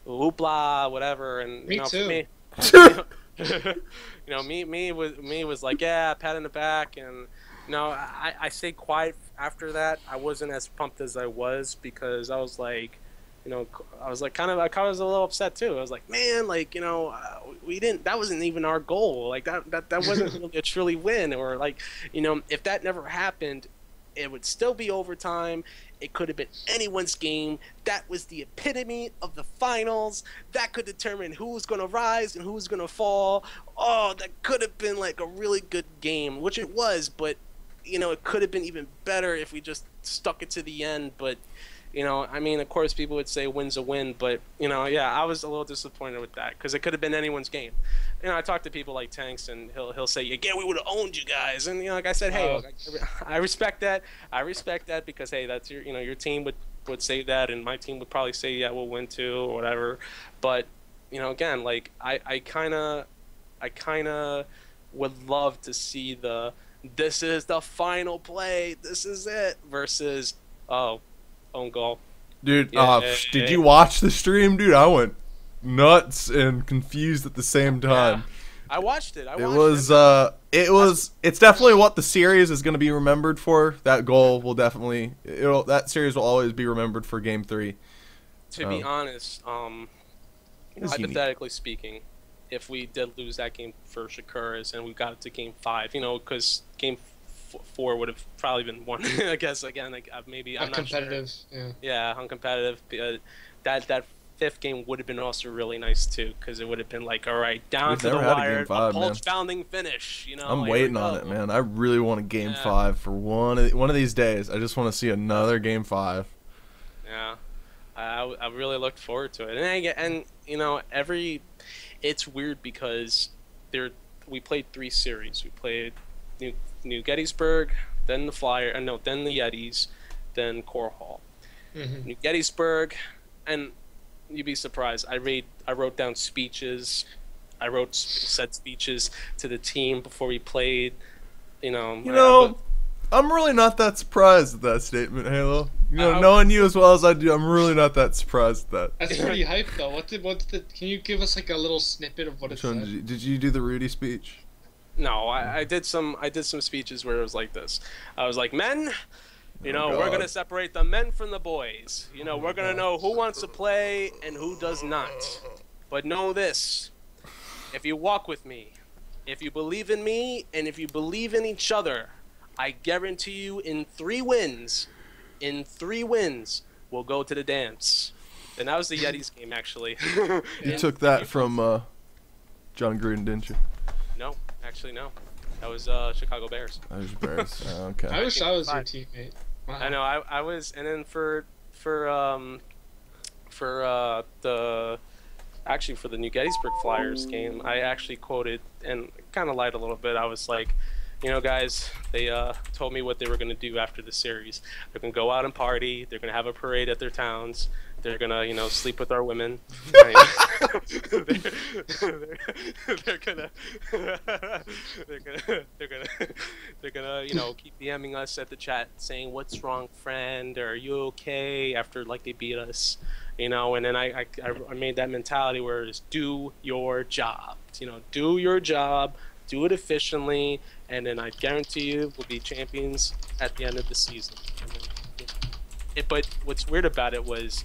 hoopla, whatever. And Me too. For me, me was like, yeah, pat in the back, and I stayed quiet after that. I wasn't as pumped as I was because I was like, I was like I was a little upset too. I was like, man, like, we didn't, that wasn't even our goal. Like that wasn't really a truly win, or like, if that never happened, it would still be overtime. It could have been anyone's game. That was the epitome of the finals. That could determine who's going to rise and who's going to fall. Oh, that could have been like a really good game, which it was, but it could have been even better if we just stuck it to the end. But of course, people would say win's a win, but, yeah, I was a little disappointed with that because it could have been anyone's game. I talk to people like Tanks, and he'll say, yeah, we would have owned you guys. And, like I said, hey, look, I respect that. I respect that because, hey, that's your team would say that, and my team would probably say, yeah, we'll win too, or whatever. But, again, like, I kind of would love to see this is the final play, this is it, versus, own goal. Dude, did you watch the stream, dude? I went nuts and confused at the same time. Yeah, I watched it. It's definitely what the series is going to be remembered for. That goal will definitely, that series will always be remembered for Game 3. To be honest, hypothetically speaking, if we did lose that game for Shakuras and we got it to Game 5, because Game 4 would have probably been won. I guess again, like maybe I'm not sure. Yeah, uncompetitive. That fifth game would have been also really nice too, because it would have been like, all right, down to the wire, a pulse-pounding finish. I'm waiting on it, man. I really want a Game 5 for one of these days. I just want to see another Game 5. Yeah, I really looked forward to it, and it's weird because we played 3 series. We played New Gettysburg, then the then the Yetis, then Core Hall. New Gettysburg, and you'd be surprised. I wrote down speeches. I said speeches to the team before we played. I'm really not that surprised at that statement, Halo. Knowing you as well as I do, I'm really not that surprised at that. That's pretty hype, though. Can you give us like a little snippet of what it said? Did you do the Rudy speech? No, I did some speeches where it was like this. I was like, men, we're gonna separate the men from the boys. We're gonna know who wants to play and who does not. But know this: if you walk with me, if you believe in me, and if you believe in each other, I guarantee you, in 3 wins, we'll go to the dance. And that was the Yetis game, actually. You took that from John Gruden, didn't you? No. Actually, no. That was Chicago Bears. That was Bears. Okay. I wish I was your teammate. Wow. I know. I was, and then for the New Gettysburg Flyers game, I actually quoted and kind of lied a little bit. I was like, guys, they told me what they were going to do after the series. They're going to go out and party. They're going to have a parade at their towns. They're gonna, sleep with our women. they're gonna, keep DMing us at the chat saying, "What's wrong, friend? Or are you okay?" After like they beat us, And then I made that mentality where it's do your job. Do your job, do it efficiently, and then I guarantee you we'll be champions at the end of the season. But what's weird about it was,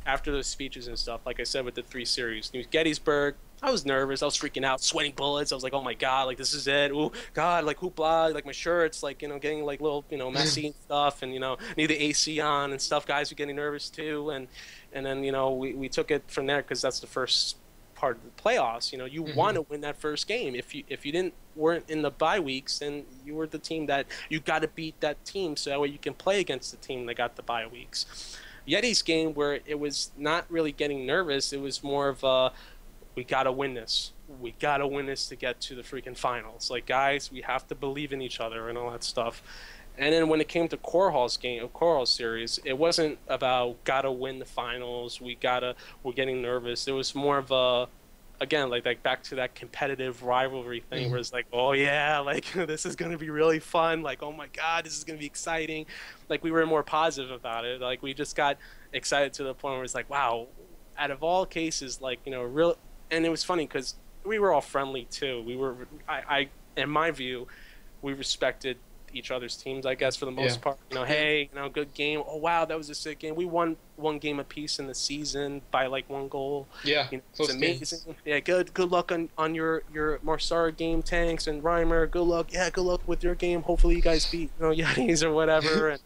after those speeches and stuff, like I said with the 3 series, New Gettysburg, I was nervous. I was freaking out, sweating bullets. I was like, oh my God, like this is it. Oh God, like hoopla, like my shirt's like, getting like little, messy and stuff, and need the AC on and stuff. Guys were getting nervous too, and then we took it from there because that's the first part of the playoffs. You want to win that first game. If you weren't in the bye weeks, then you were the team that you got to beat that team, so that way you can play against the team that got the bye weeks. Yeti's game where it was not really getting nervous. It was more of a, we gotta win this. We gotta win this to get to the freaking finals. Like, guys, we have to believe in each other and all that stuff. And then when it came to Korhal's game, Korhal's series, it wasn't about gotta win the finals. We're getting nervous. It was more of a, again, like back to that competitive rivalry thing where it's like, oh yeah, like this is gonna be really fun. Like, oh my god, this is gonna be exciting. Like, we were more positive about it. Like, we just got excited to the point where it's like, wow, out of all cases, like, you know, real. And it was funny because we were all friendly too. We were, I in my view, we respected each other's teams, I guess, for the most part. You know, hey, you know, good game. Oh wow, that was a sick game. We won one game apiece in the season by like 1 goal. Yeah, you know, it's amazing. Games. Yeah, good luck on your Marsara game, Tanks and Reimer. Good luck. Yeah, good luck with your game. Hopefully you guys beat, you know, Yetis or whatever. And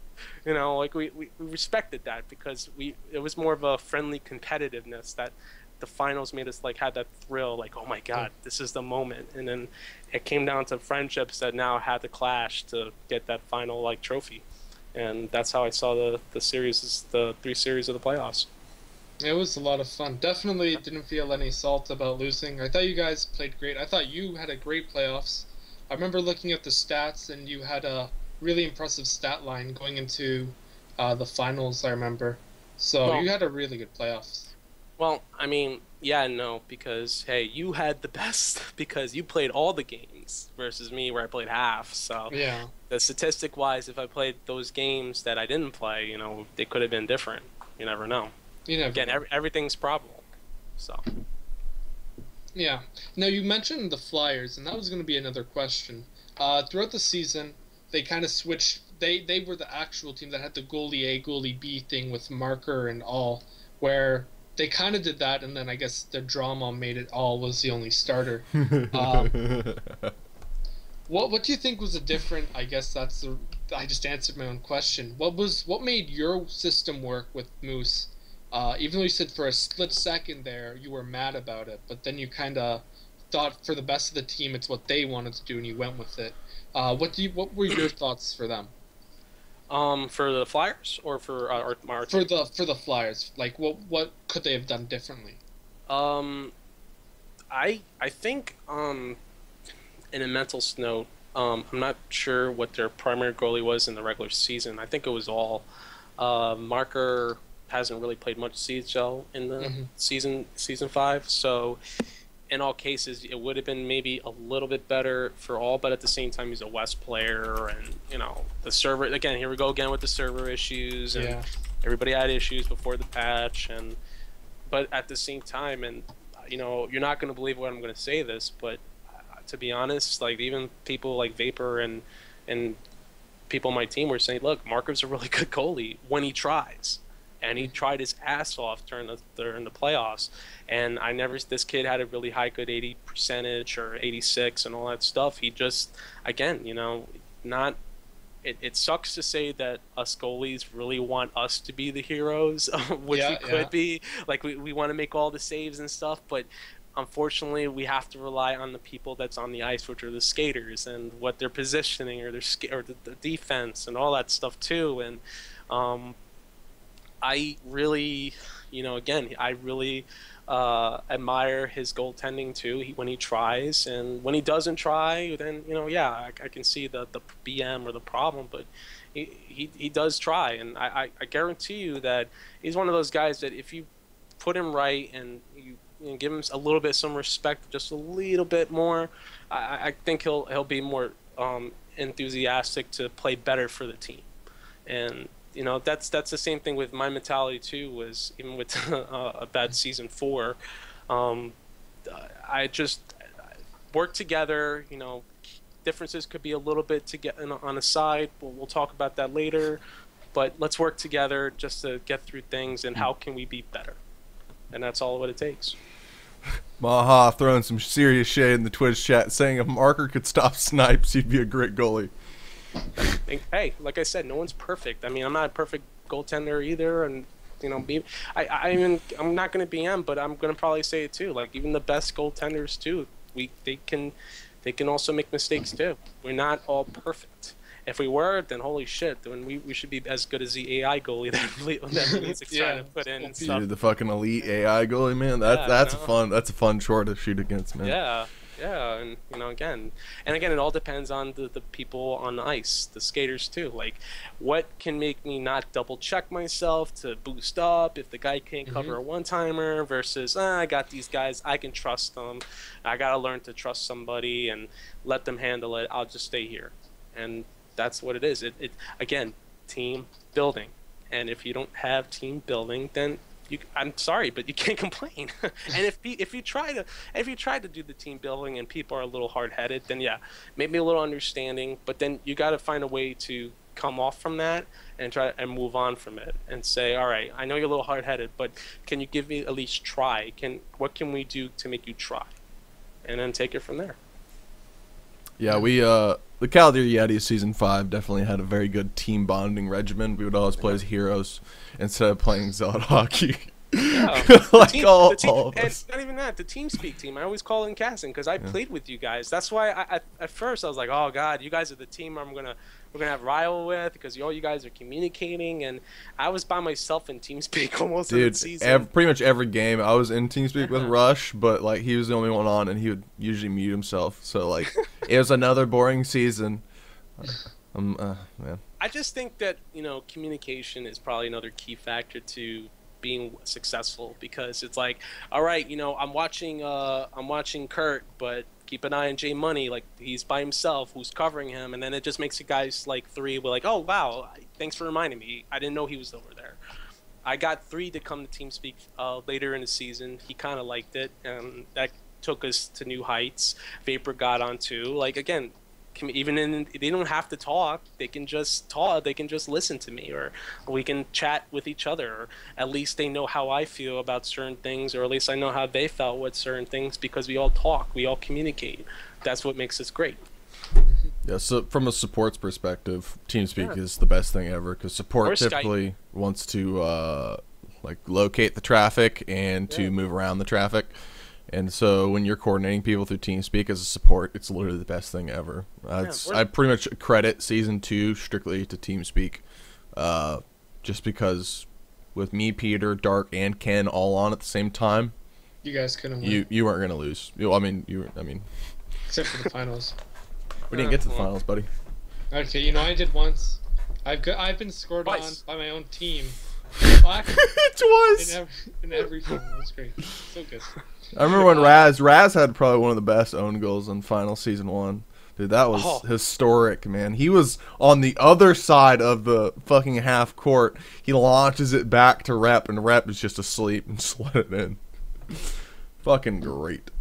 you know, like we respected that because it was more of a friendly competitiveness that the finals made us like had that thrill, like, oh my god, this is the moment. And then it came down to friendships that now had to clash to get that final like trophy. And that's how I saw the series, the 3 series of the playoffs. It was a lot of fun. Definitely didn't feel any salt about losing. I thought you guys played great. I thought you had a great playoffs. I remember looking at the stats, and you had a really impressive stat line going into the finals, I remember. So you had a really good playoffs. Well, I mean, yeah and no, because, hey, you had the best because you played all the games versus me where I played half. So yeah, the statistic-wise, if I played those games that I didn't play, you know, they could have been different. You never know. You never Again, know. Everything's probable. So. Yeah. Now, you mentioned the Flyers, and that was going to be another question. Throughout the season, they kind of switched. They were the actual team that had the goalie A, goalie B thing with marker and all, where they kind of did that, and then I guess the drama made it all was the only starter. What do you think was the different? I guess I just answered my own question. What made your system work with Moose? Even though you said for a split second there you were mad about it, but then you kind of thought for the best of the team it's what they wanted to do and you went with it. What were your thoughts for them? For the Flyers or for our for the Flyers, like what could they have done differently? I think in a mental note, I'm not sure what their primary goalie was in the regular season. I think it was all Marker hasn't really played much CHL in the season 5, so in all cases, it would have been maybe a little bit better for all, but at the same time, he's a West player, and you know the server. Again, here we go again with the server issues, and everybody had issues before the patch, but at the same time, and you know, you're not going to believe what I'm going to say this, but to be honest, like even people like Vapor and people on my team were saying, look, Markov's a really good goalie when he tries. And he tried his ass off during the playoffs, and this kid had a really high good 80 percentage or 86 and all that stuff. He just, again, you know, it sucks to say that us goalies really want us to be the heroes, which we could be. Like we want to make all the saves and stuff, but unfortunately we have to rely on the people that's on the ice, which are the skaters and what they're positioning or the defense and all that stuff too. And I really, you know, again, I really admire his goaltending too. When he tries, and when he doesn't try, then you know, I can see the BM or the problem. But he does try, and I guarantee you that he's one of those guys that if you put him right and you know, give him a little bit some respect, just a little bit more, I think he'll be more enthusiastic to play better for the team. And you know, that's the same thing with my mentality too. Was even with a bad season 4, I just work together. You know, differences could be a little bit to get on a side. We'll talk about that later. But let's work together just to get through things. And how can we be better? And that's all what it takes. Maha throwing some serious shade in the Twitch chat, saying if Marker could stop snipes, he'd be a great goalie. Hey, like I said, no one's perfect. I mean, I'm not a perfect goaltender either, and you know, I'm not going to BM, but I'm going to probably say it too. Like even the best goaltenders too, they can also make mistakes too. We're not all perfect, If we were, then holy shit, then we should be as good as the AI goalie that Music's trying to put in and stuff. Dude, the fucking elite AI goalie, man. That's a fun chore to shoot against, man. Yeah, and again, it all depends on the people on the ice, the skaters too. Like, what can make me not double check myself to boost up if the guy can't cover a one-timer versus I got these guys, I can trust them. I gotta learn to trust somebody and let them handle it. I'll just stay here, and that's what it is. It again, team building, and if you don't have team building, then I'm sorry, but you can't complain. And if you try to do the team building and people are a little hard-headed, then yeah, maybe a little understanding. But then you got to find a way to come off from that and try and move on from it and say, all right, I know you're a little hard-headed, but can you give me at least try? What can we do to make you try? And then take it from there. Yeah, the Calgary Yetis season 5 definitely had a very good team bonding regimen. We would always play as heroes instead of playing Zealot hockey. Yeah. All of us. And not even that, the TeamSpeak team. I always call in casting because I played with you guys. That's why at first I was like, oh god, you guys are the team we're gonna have rival with because all you guys are communicating. And I was by myself in TeamSpeak almost in the season. Pretty much every game I was in TeamSpeak with Rush, but like he was the only one on, and he would usually mute himself. So like it was another boring season. Man. I just think that communication is probably another key factor to being successful, because it's like, all right, I'm watching Kurt, but keep an eye on Jay Money, like he's by himself, who's covering him, and then it just makes you guys like 3 we're like, oh wow, thanks for reminding me, I didn't know he was over there. I got 3 to come to TeamSpeak later in the season. He kind of liked it, and that took us to new heights. Vapor got on too. Like again, they don't have to talk. They can just talk. They can just listen to me, or we can chat with each other. Or at least they know how I feel about certain things, or at least I know how they felt with certain things, because we all talk. We all communicate. That's what makes us great. Yeah. So from a support's perspective, TeamSpeak is the best thing ever, because support typically wants to like locate the traffic and to move around the traffic. And so when you're coordinating people through TeamSpeak as a support, it's literally the best thing ever. I pretty much credit season 2 strictly to TeamSpeak, just because with me, Peter, Dark, and Ken all on at the same time, you guys couldn't win. You weren't gonna lose. I mean, except for the finals. We didn't get to the finals, buddy. Okay, I did once. I've been scored on by my own team. Twice. In every film. It was great. So good. I remember when Raz had probably one of the best own goals in final season 1. Dude, that was historic, man. He was on the other side of the fucking half court. He launches it back to Rep, and Rep is just asleep and just let it in. Fucking great.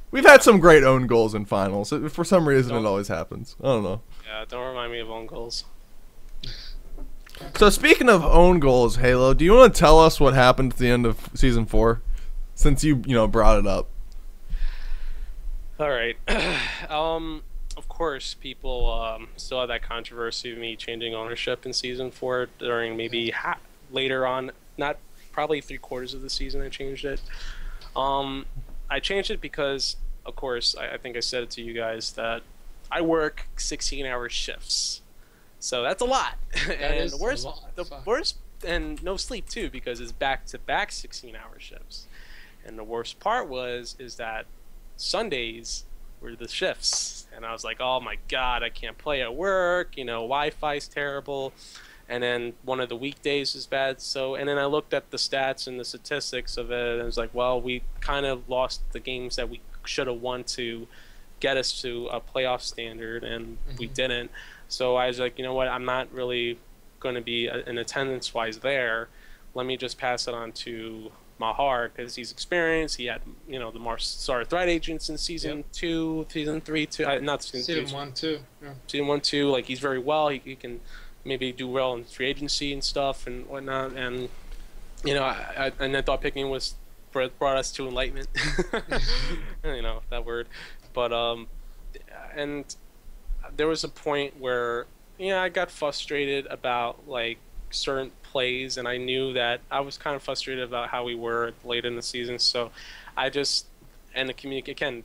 We've had some great own goals in finals. For some reason, it always happens. I don't know. Yeah, don't remind me of own goals. So speaking of own goals, Halo, do you want to tell us what happened at the end of season 4? Since you brought it up. All right. Of course, people still have that controversy of me changing ownership in season 4 during maybe later on, not probably 3/4 of the season I changed it. I changed it because, of course, I think I said it to you guys that I work 16-hour shifts. So that's a lot. And the worst, and no sleep too, because it's back-to-back 16-hour shifts. And the worst part is that Sundays were the shifts, and I was like, oh my god, I can't play at work. Wi-Fi's terrible, and then one of the weekdays is bad. And then I looked at the stats and the statistics of it, and I was like, well, we kind of lost the games that we should have won to get us to a playoff standard, and we didn't. So I was like, you know what, I'm not really going to be in attendance-wise there. Let me just pass it on to Mahar, because he's experienced. He had, the more star threat agents in season 2, season 3, not season 1, 2. Yeah. Season 1, 2. Like, he's very well. He can maybe do well in free agency and stuff and whatnot. And I thought picking was brought us to enlightenment. That word. But and there was a point where I got frustrated about like certain plays, and I knew that I was kind of frustrated about how we were late in the season. So I just and the communication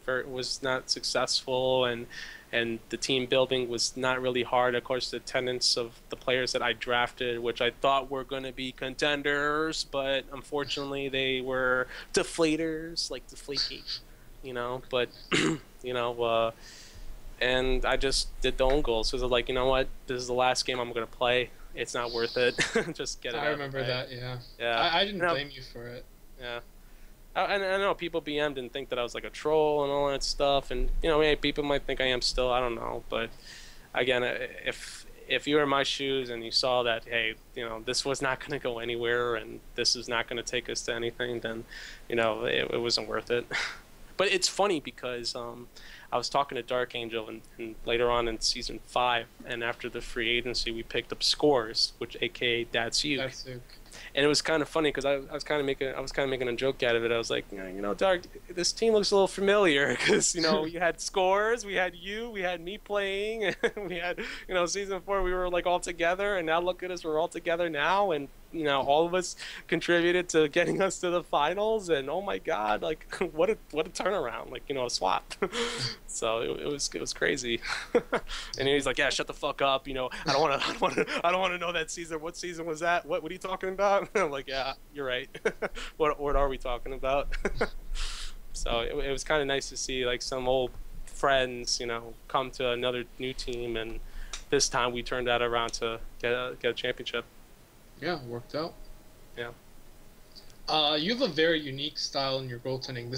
was not successful, and the team building was not really hard. Of course, the attendance of the players that I drafted, which I thought were going to be contenders, but unfortunately they were deflators, like Deflategate, But and I just did the own goals. So I was like, you know what? This is the last game I'm going to play. It's not worth it. Just get it out. I remember that, yeah. Yeah. I didn't blame you for it. Yeah. I know people BM'd and think that I was like a troll and all that stuff. And, hey, people might think I am still. I don't know. But, again, if you were in my shoes and you saw that, hey, this was not going to go anywhere and this is not going to take us to anything, then, it wasn't worth it. But it's funny because I was talking to Dark Angel and later on in season 5, and after the free agency, we picked up Scores, which AKA Datsuk. And it was kind of funny because I was kind of making a joke out of it. I was like, Dark, this team looks a little familiar because you had Scores, we had me playing, and we had season 4 we were like all together, and now look at us, we're all together now, and all of us contributed to getting us to the finals, and oh my god, like what a turnaround, like a swap. So it was crazy. And he's like, yeah, shut the fuck up, I don't want to know that season. What season was that? What are you talking about? I'm like, yeah, you're right. What are we talking about? So it was kind of nice to see like some old friends come to another new team, and this time we turned that around to get a championship. Yeah, worked out. Yeah. You have a very unique style in your goaltending.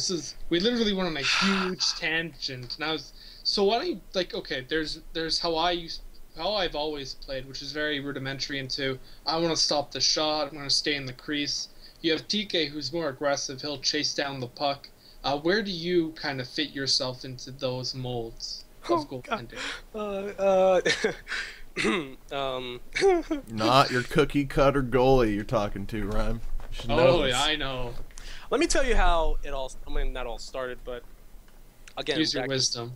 We literally went on a huge tangent. And so why don't you, okay, there's how I've always played, which is very rudimentary into, I want to stop the shot, I'm going to stay in the crease. You have TK, who's more aggressive, he'll chase down the puck. Where do you kind of fit yourself into those molds of goaltending? Not your cookie cutter goalie you're talking to, Reim. Yeah, I know. Let me tell you how it all. Not all started, but again, use your wisdom.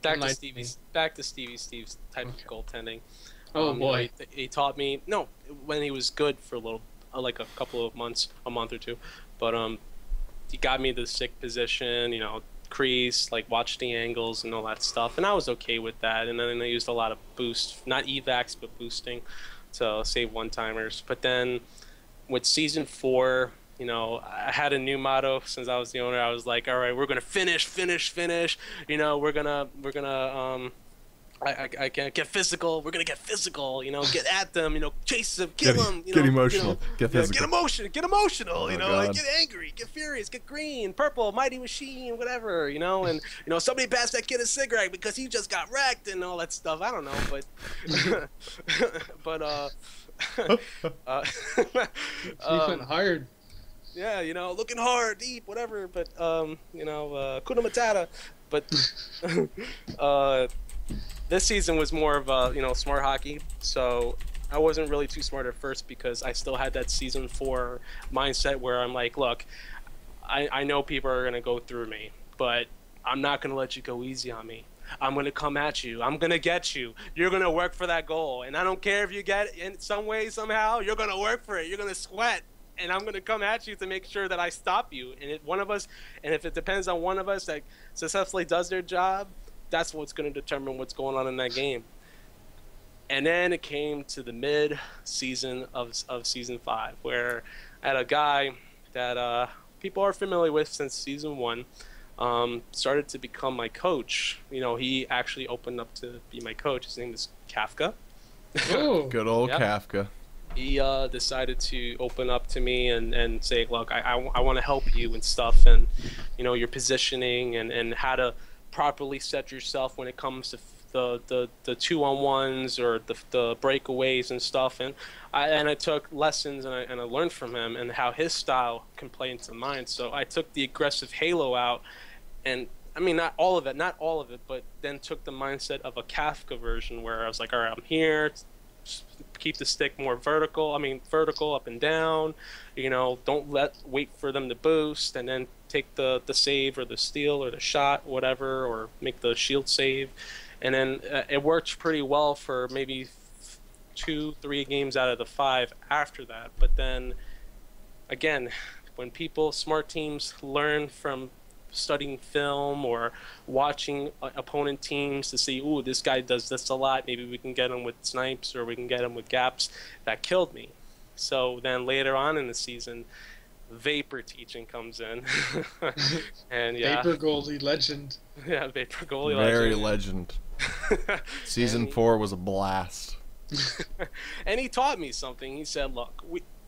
Back to Steve's type of goaltending. Oh boy, he taught me. No, when he was good for a little, like a couple of months, a month or two, but he got me the stick position. Crease, like watch the angles and all that stuff, and I was okay with that. And then I used a lot of boost, not evacs but boosting, to save one-timers. But then with season 4, I had a new motto since I was the owner. I was like, all right, we're gonna finish. We're gonna I can't get physical. We're gonna get physical. Get at them. Chase them, kill them. Get emotional. Get physical. Get emotional. God. Get angry. Get furious. Get green, purple, mighty machine, whatever. And somebody passed that kid a cigarette because he just got wrecked and all that stuff. I don't know, but he went hard. Yeah, looking hard, deep, whatever. But Kuna Matata. But this season was more of a smart hockey, so I wasn't really too smart at first because I still had that season 4 mindset where I'm like, look, I know people are gonna go through me, but I'm not gonna let you go easy on me. I'm gonna come at you. I'm gonna get you. You're gonna work for that goal, and I don't care if you get it in some way, somehow. You're gonna work for it. You're gonna sweat, and I'm gonna come at you to make sure that I stop you. And if it depends on one of us that successfully does their job, that's what's going to determine what's going on in that game. And then it came to the mid-season of season 5, where I had a guy that people are familiar with since season 1, started to become my coach. He actually opened up to be my coach. His name is Kafka. Oh, good old Kafka. He decided to open up to me and say, look, I want to help you and stuff, and your positioning and how to properly set yourself when it comes to the 2-on-1s or the breakaways and stuff. And I took lessons and I learned from him and how his style can play into mine. So I took the aggressive halo out, and I mean not all of it, but then took the mindset of a Kafka version where I was like, all right, I'm here. Keep the stick more vertical up and down. Don't wait for them to boost and then take the save or the steal or the shot, whatever, or make the shield save. And then it worked pretty well for maybe 2-3 games out of the 5 after that. But then again, when smart teams learn from studying film or watching opponent teams to see, ooh, this guy does this a lot, maybe we can get him with snipes or we can get him with gaps, that killed me. So then later on in the season, Vapor teaching comes in. And yeah, Vapor goalie legend. yeah, Vapor goalie Very legend. Season 4 was a blast. And he taught me something. He said, look,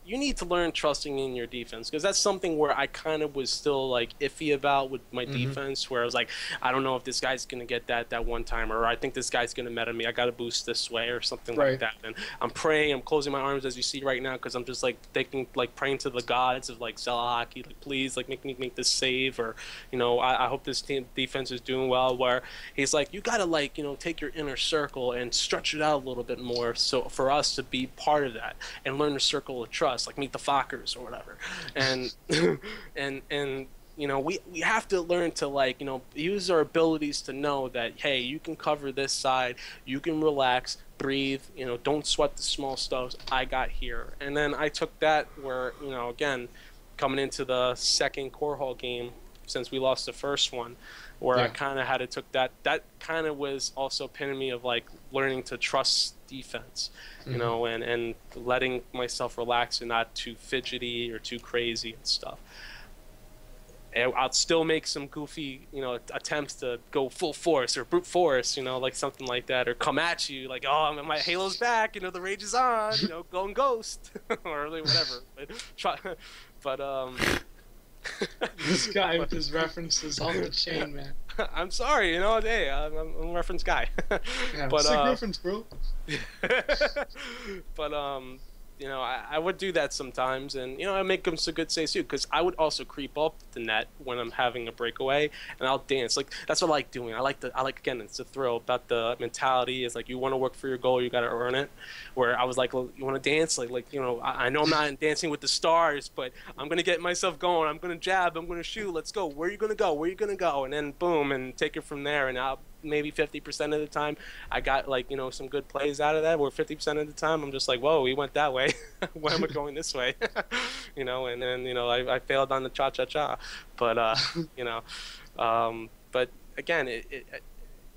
you need to learn trusting in your defense, because that's something where I kind of was still like iffy about with my defense, where I was like, I don't know if this guy's gonna get that one timer, or I think this guy's gonna meta me, I gotta boost this way or something like that. And I'm praying, I'm closing my arms as you see right now, because I'm just like thinking, like praying to the gods of like Zealot hockey, like please, like make me make this save, or I hope this team defense is doing well. Where he's like, you gotta like take your inner circle and stretch it out a little bit more, so for us to be part of that and learn the circle of trust, like meet the Fockers or whatever. And and we have to learn to like use our abilities to know that, hey, you can cover this side, you can relax, breathe, don't sweat the small stuff, I got here. And then I took that where again, coming into the second core hall game, since we lost the first one, where I kind of had to took that kind of was also epitome of like learning to trust defense, and letting myself relax and not too fidgety or too crazy and stuff. And I'll still make some goofy, attempts to go full force or brute force, like something like that, or come at you like, oh, my Halo's back, the rage is on, going ghost, or whatever. But this guy with his references on the chain, man. I'm sorry, hey, I'm a reference guy. Yeah, but sick reference, bro. But I would do that sometimes, and I make them some good saves too, because I would also creep up the net when I'm having a breakaway, and I'll dance. Like that's what I like doing. I like again, it's a thrill about the mentality. Is like you want to work for your goal, you got to earn it. Where I was like, well, you want to dance? I know I'm not dancing with the stars, but I'm gonna get myself going. I'm gonna jab. I'm gonna shoot. Let's go. Where are you gonna go? Where are you gonna go? And then boom, and take it from there. And I'll maybe 50% of the time I got some good plays out of that, where 50% of the time I'm just like, whoa, he went that way. Why am I going this way? And then I failed on the cha-cha-cha, but but again,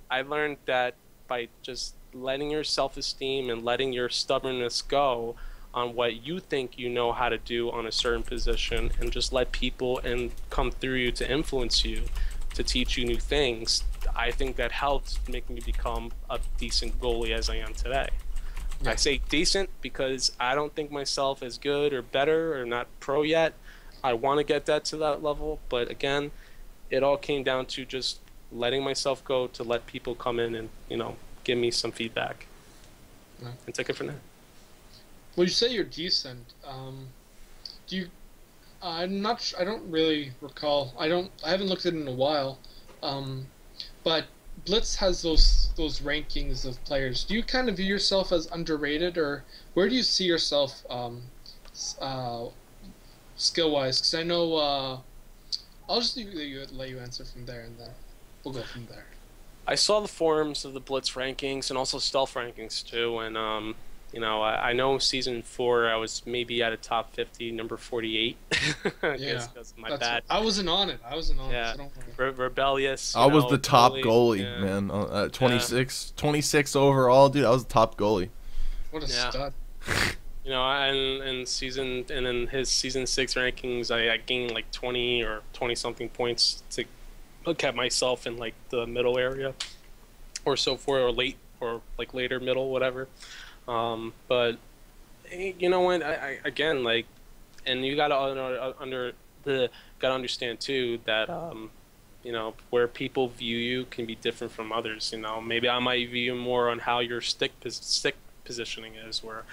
I learned that by just letting your self-esteem and letting your stubbornness go on what you think you know how to do on a certain position, and just let people and come through you to influence you, to teach you new things, I think that helped make me become a decent goalie as I am today. Yeah. I say decent because I don't think myself as good or better or not pro yet. I want to get that to that level, but again, it all came down to just letting myself go to let people come in and give me some feedback, and take it from there. Well, you say you're decent. Do you? I'm not. I don't really recall. I haven't looked at it in a while. But Blitz has those rankings of players. Do you kind of view yourself as underrated, or where do you see yourself skill-wise? Because I know I'll just let you answer from there, and then we'll go from there. I saw the forums of the Blitz rankings and also stealth rankings too, and I know season 4 I was maybe at a top 50, number 48. I guess that's my bad. I wasn't on it. Yeah. So don't rebellious. I was the top goalie, man. 26 overall, dude. I was the top goalie. What a stud. And in his season 6 rankings, I gained like 20 or 20 something points to look at myself in like the middle area, or so forth, or late, or like later middle, whatever. But you know what? I again, like, and you gotta gotta understand too that where people view you can be different from others. Maybe I might view you more on how your stick positioning is, where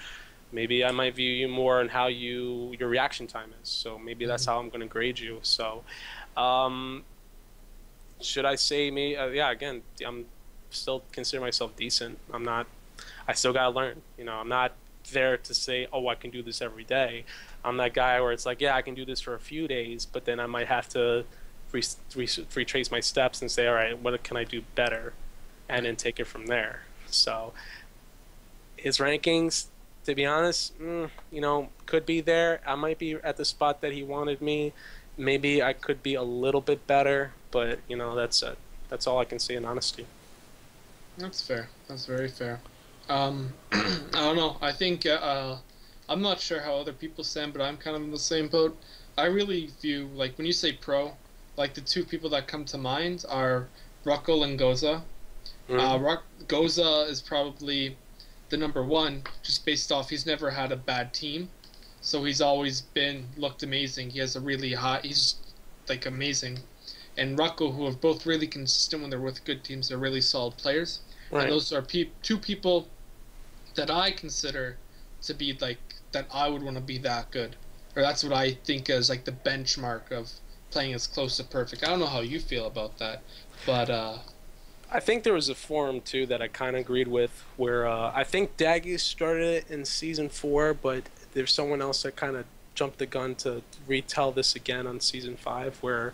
maybe I might view you more on how your reaction time is. So maybe that's how I'm gonna grade you. So, should I say me? Yeah, again, I'm still consider myself decent. I still gotta learn. I'm not there to say, oh, I can do this every day. I'm that guy where it's like, yeah, I can do this for a few days, but then I might have to retrace my steps and say, all right, what can I do better, and then take it from there. So his rankings, to be honest, could be there. I might be at the spot that he wanted me. Maybe I could be a little bit better, but that's it. That's all I can say in honesty. That's fair. That's very fair. I don't know. I think I'm not sure how other people stand, but I'm kind of in the same boat. I really view, like, when you say pro, like, the two people that come to mind are Ruckle and Goza. Goza is probably the number one, just based off he's never had a bad team, so he's always looked amazing. He has a really he's like amazing. And Ruckle, who are both really consistent when they're with good teams, they're really solid players. Right. And those are two people that I consider to be like that I would want to be that good, or that's what I think is like the benchmark of playing as close to perfect. I don't know how you feel about that, but I think there was a forum too that I kind of agreed with, where I think Daggy started it in season 4, but there's someone else that kind of jumped the gun to retell this again on season 5, where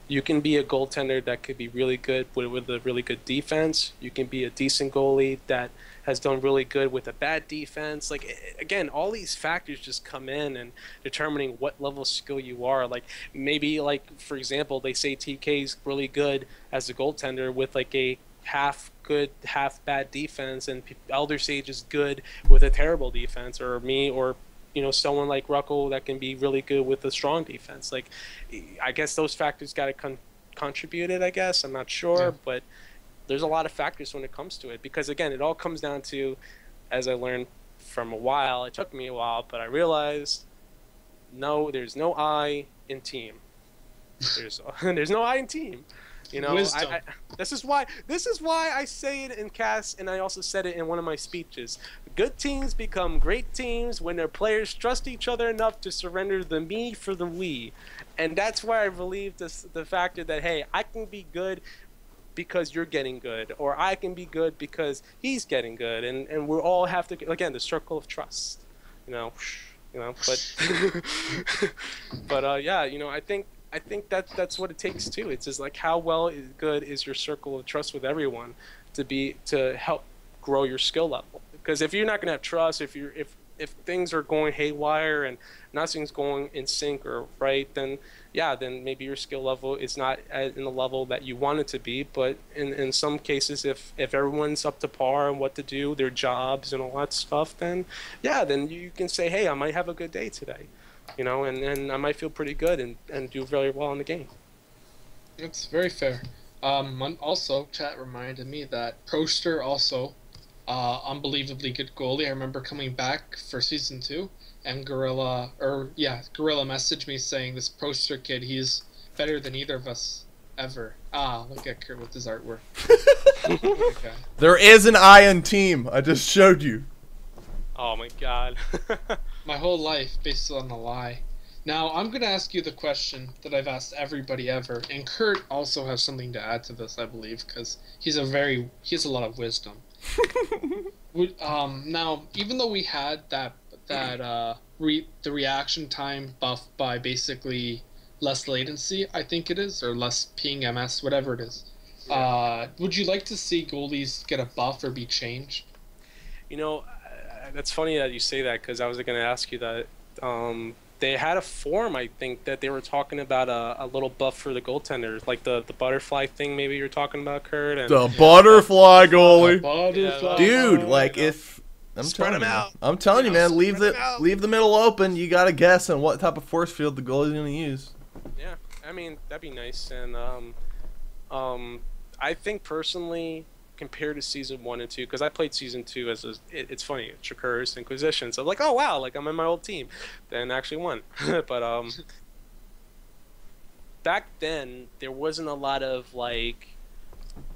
you can be a goaltender that could be really good with a really good defense. You can be a decent goalie that has done really good with a bad defense. Like, again, all these factors just come in and determining what level of skill you are. Like, maybe, like, for example, they say TK's really good as a goaltender with, like, a half good, half bad defense, and Elder Sage is good with a terrible defense, or me, or someone like Ruckle that can be really good with a strong defense. Like, I guess those factors got to contribute it, I guess. I'm not sure, but there's a lot of factors when it comes to it, because again, it all comes down to, as I learned from it took me a while, but I realized there's no I in team. There's no I in team. This is why I say it in cast, and I also said it in one of my speeches. Good teams become great teams when their players trust each other enough to surrender the me for the we. And that's why I believe the factor that, hey, I can be good because you're getting good, or I can be good because he's getting good, and we all have to, again, the circle of trust, but I think that's what it takes too. It's just like, how good is your circle of trust with everyone to help grow your skill level. Because if you're not gonna have trust, if things are going haywire and nothing's going in sync or right, then maybe your skill level is not in the level that you want it to be. But in some cases, if everyone's up to par on what to do, their jobs and all that stuff, then you can say, hey, I might have a good day today, and I might feel pretty good and do very well in the game. It's very fair. Also, chat reminded me that Proster also, unbelievably good goalie. I remember coming back for season 2, and Gorilla messaged me saying, this Proster kid, he's better than either of us ever. Look at Kurt with his artwork. Okay. There is an I in team. I just showed you. Oh my god. My whole life based on a lie. Now, I'm going to ask you the question that I've asked everybody ever, and Kurt also has something to add to this, I believe, because he has a lot of wisdom. Now, even though we had the reaction time buffed by basically less latency, I think it is, or less ping MS, whatever it is, would you like to see goalies get a buff or be changed? That's funny that you say that, because I was going to ask you that. They had a forum, I think, that they were talking about a little buff for the goaltenders, like the butterfly thing maybe you're talking about, Kurt. And the butterfly goalie. Dude, like, if... I'm telling you, man, leave the middle open. You got to guess on what type of force field the goalie's going to use. Yeah, I mean, that'd be nice. And I think, personally, compared to season 1 and 2, because I played season 2 it's funny, it's Shakur's Inquisition, so I'm like, oh wow, like I'm in my old team, then actually won. But back then there wasn't a lot of like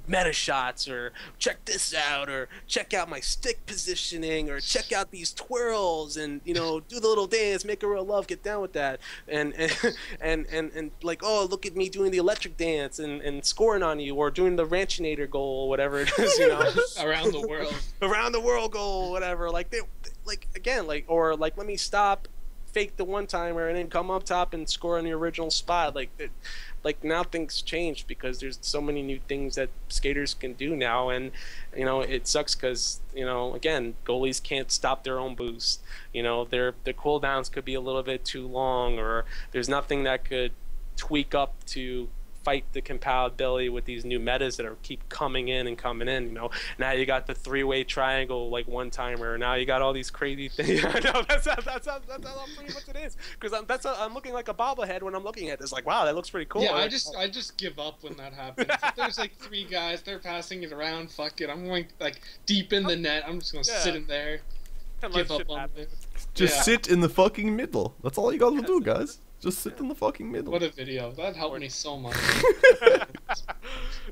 meta shots, or check this out, or check out my stick positioning, or check out these twirls, and do the little dance, make a real love, get down with that, and like, oh, look at me doing the electric dance and scoring on you, or doing the Ranchinator goal, or whatever it is, around the world goal, whatever. Like, they like, again, like, or like, let me stop fake the one-timer and then come up top and score on the original spot. Like now things changed because there's so many new things that skaters can do now, and it sucks because again, goalies can't stop their own boost. Their cooldowns could be a little bit too long, or there's nothing that could tweak up to fight the compatibility with these new metas that are keep coming in and coming in. Now you got the three-way triangle like one-timer. Now you got all these crazy things. I know that's how pretty much it is. Because I'm looking like a bobblehead when I'm looking at this. Like, wow, that looks pretty cool. Yeah, I just give up when that happens. If there's like 3 guys, they're passing it around. Fuck it, I'm going like deep in the net. I'm just gonna sit in there. Give up on it. Just sit in the fucking middle. That's all you gotta do, guys. Just sit in the fucking middle. What a video. That helped me so much.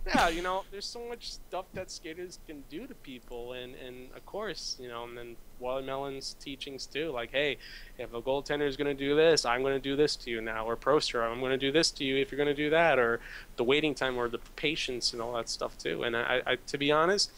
Yeah, there's so much stuff that skaters can do to people, and of course, and then Watermelon's teachings too, like, hey, if a goaltender is going to do this, I'm going to do this to you now, or Proster, I'm going to do this to you if you're going to do that, or the waiting time, or the patience, and all that stuff too. And I to be honest,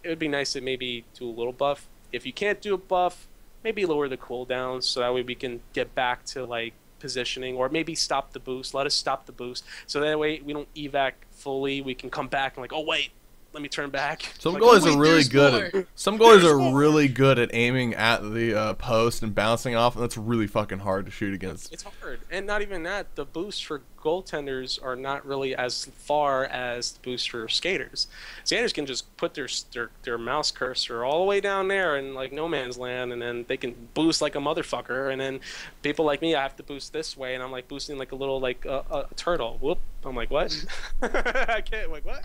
it would be nice to maybe do a little buff. If you can't do a buff, maybe lower the cooldowns, so that way we can get back to like positioning, or maybe stop the boost. Let us stop the boost, so that way we don't evac fully. We can come back and like, oh wait, let me turn back. Some like, goalies are really good at, some goalies are really good at aiming at the post and bouncing off, and that's really fucking hard to shoot against. It's hard, and not even that. The boosts for goaltenders are not really as far as the boosts for skaters. Skaters can just put their mouse cursor all the way down there in like no man's land, and then they can boost like a motherfucker. And then people like me, I have to boost this way, and I'm like boosting like a little like a turtle. Whoop! I'm like, what? I can't. Like, what?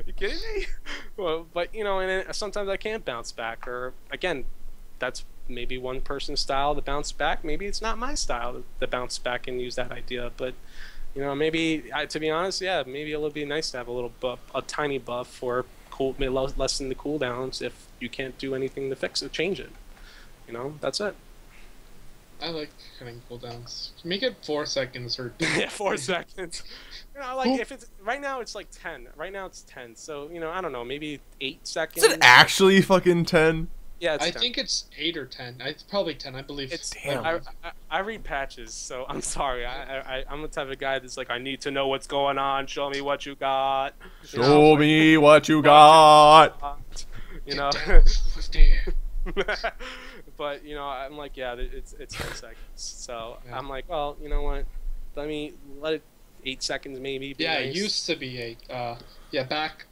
You kidding me? Well, but and then sometimes I can't bounce back, or again, that's maybe one person's style to bounce back. Maybe it's not my style to bounce back and use that idea. But maybe to be honest, yeah, maybe it'll be nice to have a little buff, a tiny buff for lessen the cooldowns if you can't do anything to fix it, change it. That's it. I like having cooldowns. Make it 4 seconds or yeah, 4 seconds. Like if it's right now, it's like 10. Right now it's 10. So I don't know, maybe 8 seconds. Is it actually fucking 10? Yeah, it's I 10. think it's 8 or 10. It's probably 10, I believe. It's Damn. I read patches, so I'm sorry. I'm the type of guy that's like, I need to know what's going on. Show me what you got. Show me what you got. But I'm like, yeah, it's 10 seconds. So yeah. I'm like, well, you know what? Let it 8 seconds maybe. Yeah, nice. It used to be 8. Yeah, back.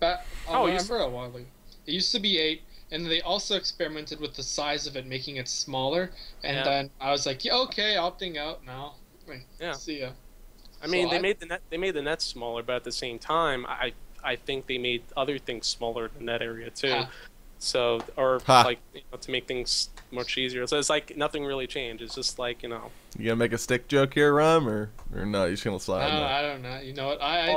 Oh, remember a while ago. It used to be 8. And they also experimented with the size of it, making it smaller. And then I was like, yeah, okay, opting out now. Yeah. See ya. I mean, they made the net smaller, but at the same time, I think they made other things smaller than that area too. So, or like to make things much easier. So it's like nothing really changed. It's just like You gonna make a stick joke here, Reim, or no? You just gonna slide? I don't know. You know what? I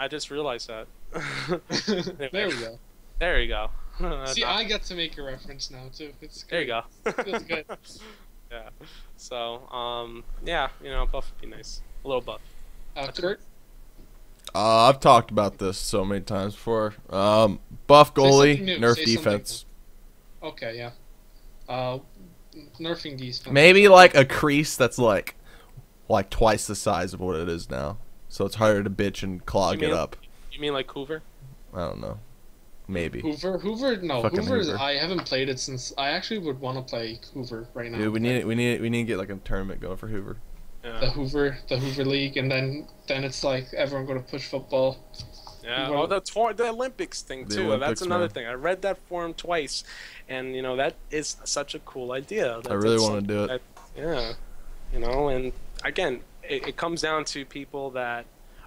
just realized that. Anyway. There we go. There you go. See, I get to make a reference now too. It's good. There you go. Feels good. Yeah. So, yeah, buff would be nice. A little buff. Kurt? I've talked about this so many times before. Buff goalie, nerf defense. Okay, yeah. Nerfing defense. Maybe like a crease that's like twice the size of what it is now, so it's harder to bitch and clog it up. You mean like Hoover? I don't know. Maybe. Hoover, no. Hoover's. Hoover. I haven't played it since. I actually would want to play Hoover right now. Dude, we need to get like a tournament going for Hoover. Yeah. The Hoover League, and then it's like everyone going to push football. Yeah, well, the Olympics thing too. That's another thing. I read that forum twice, and that is such a cool idea. I really want to do it. Yeah, and again, it comes down to people that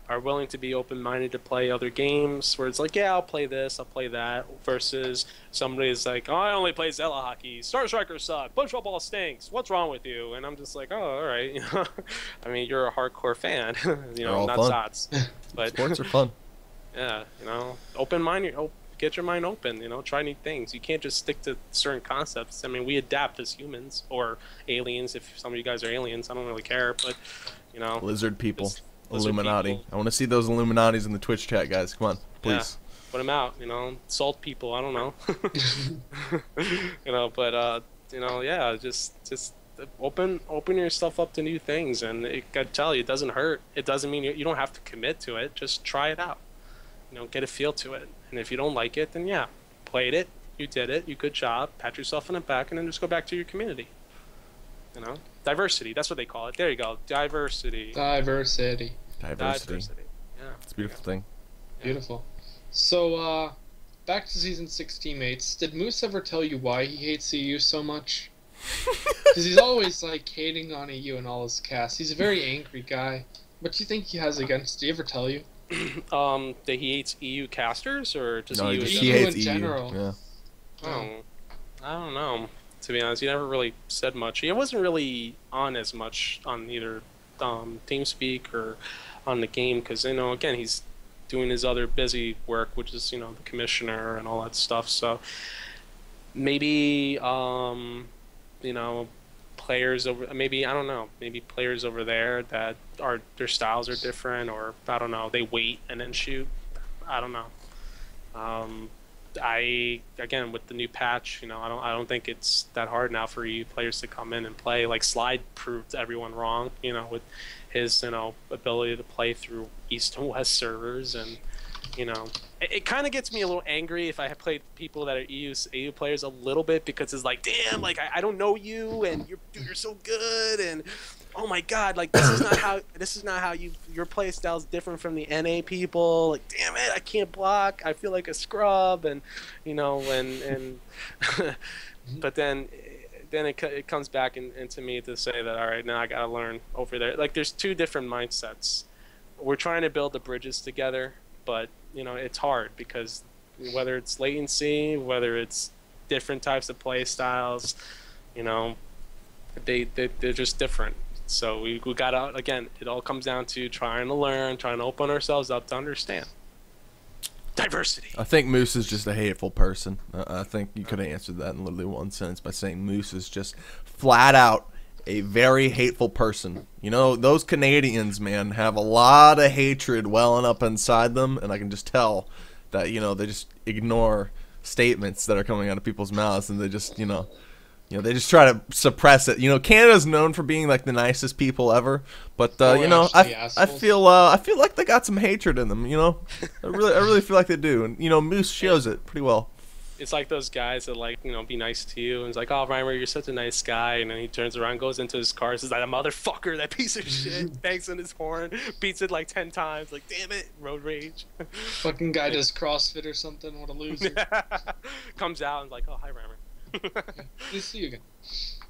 are willing to be open-minded to play other games, where it's like, yeah, I'll play this, I'll play that, versus somebody's like, oh, I only play Zealot hockey, Star Strikers suck, push football stinks, what's wrong with you? And I'm just like, oh, all right. I mean, you're a hardcore fan, not Zots. But sports are fun. Yeah, open-minded, get your mind open, try new things. You can't just stick to certain concepts. I mean, we adapt as humans, or aliens, if some of you guys are aliens, I don't really care, but, Lizard people. Illuminati. I want to see those Illuminatis in the Twitch chat, guys. Come on, please. Yeah, put them out. Salt people. I don't know. But yeah, just open yourself up to new things, and I gotta tell you, it doesn't hurt. It doesn't mean you don't have to commit to it. Just try it out. Get a feel to it. And if you don't like it, then yeah, played it. You did it. You good job. Pat yourself on the back, and then just go back to your community. Diversity. That's what they call it. There you go. Diversity. Diversity. Yeah, It's a beautiful thing. Beautiful. So, back to season 6 teammates. Did Moose ever tell you why he hates EU so much? Because he's always like hating on EU and all his cast. He's a very angry guy. What do you think he has against? Did he ever tell you? That he hates EU casters, or just No, EU he EU hates in EU. general. Yeah. Oh, I don't know. To be honest, he never really said much. He wasn't really on as much on either TeamSpeak or on the game, because again, he's doing his other busy work, which is the commissioner and all that stuff. So maybe players over, maybe I don't know, maybe players over there that are their styles are different, or I don't know, they wait and then shoot. I don't know. Again, with the new patch, I don't think it's that hard now for EU players to come in and play. Like Slide proved everyone wrong, with his ability to play through East and West servers, and it kind of gets me a little angry if I have played people that are EU players a little bit, because it's like, damn, like I don't know you, and you're so good, and oh my god, like this is not how your play style is different from the NA people. Like, damn it, I can't block. I feel like a scrub, and and but then it comes back into me to say that, all right, now I gotta learn over there. Like, there's two different mindsets. We're trying to build the bridges together, but it's hard, because whether it's latency, whether it's different types of play styles, they're just different. So we gotta, again, it all comes down to trying to learn, trying to open ourselves up to understand. Diversity. I think Moose is just a hateful person. I think you could have answered that in literally one sentence by saying Moose is just flat out a very hateful person. Those Canadians, man, have a lot of hatred welling up inside them, and I can just tell that, they just ignore statements that are coming out of people's mouths, and they just, they just try to suppress it. Canada's known for being like the nicest people ever, but I feel like they got some hatred in them. I really feel like they do, and Moose shows it pretty well. It's like those guys that be nice to you, and it's like, oh, Reimer, you're such a nice guy, and then he turns around, goes into his car, says, that motherfucker, that piece of shit, bangs on his horn, beats it like 10 times, like, damn it, road rage. Fucking guy does CrossFit or something, what a loser. Comes out and is like, oh, hi, Reimer. Good to see you again.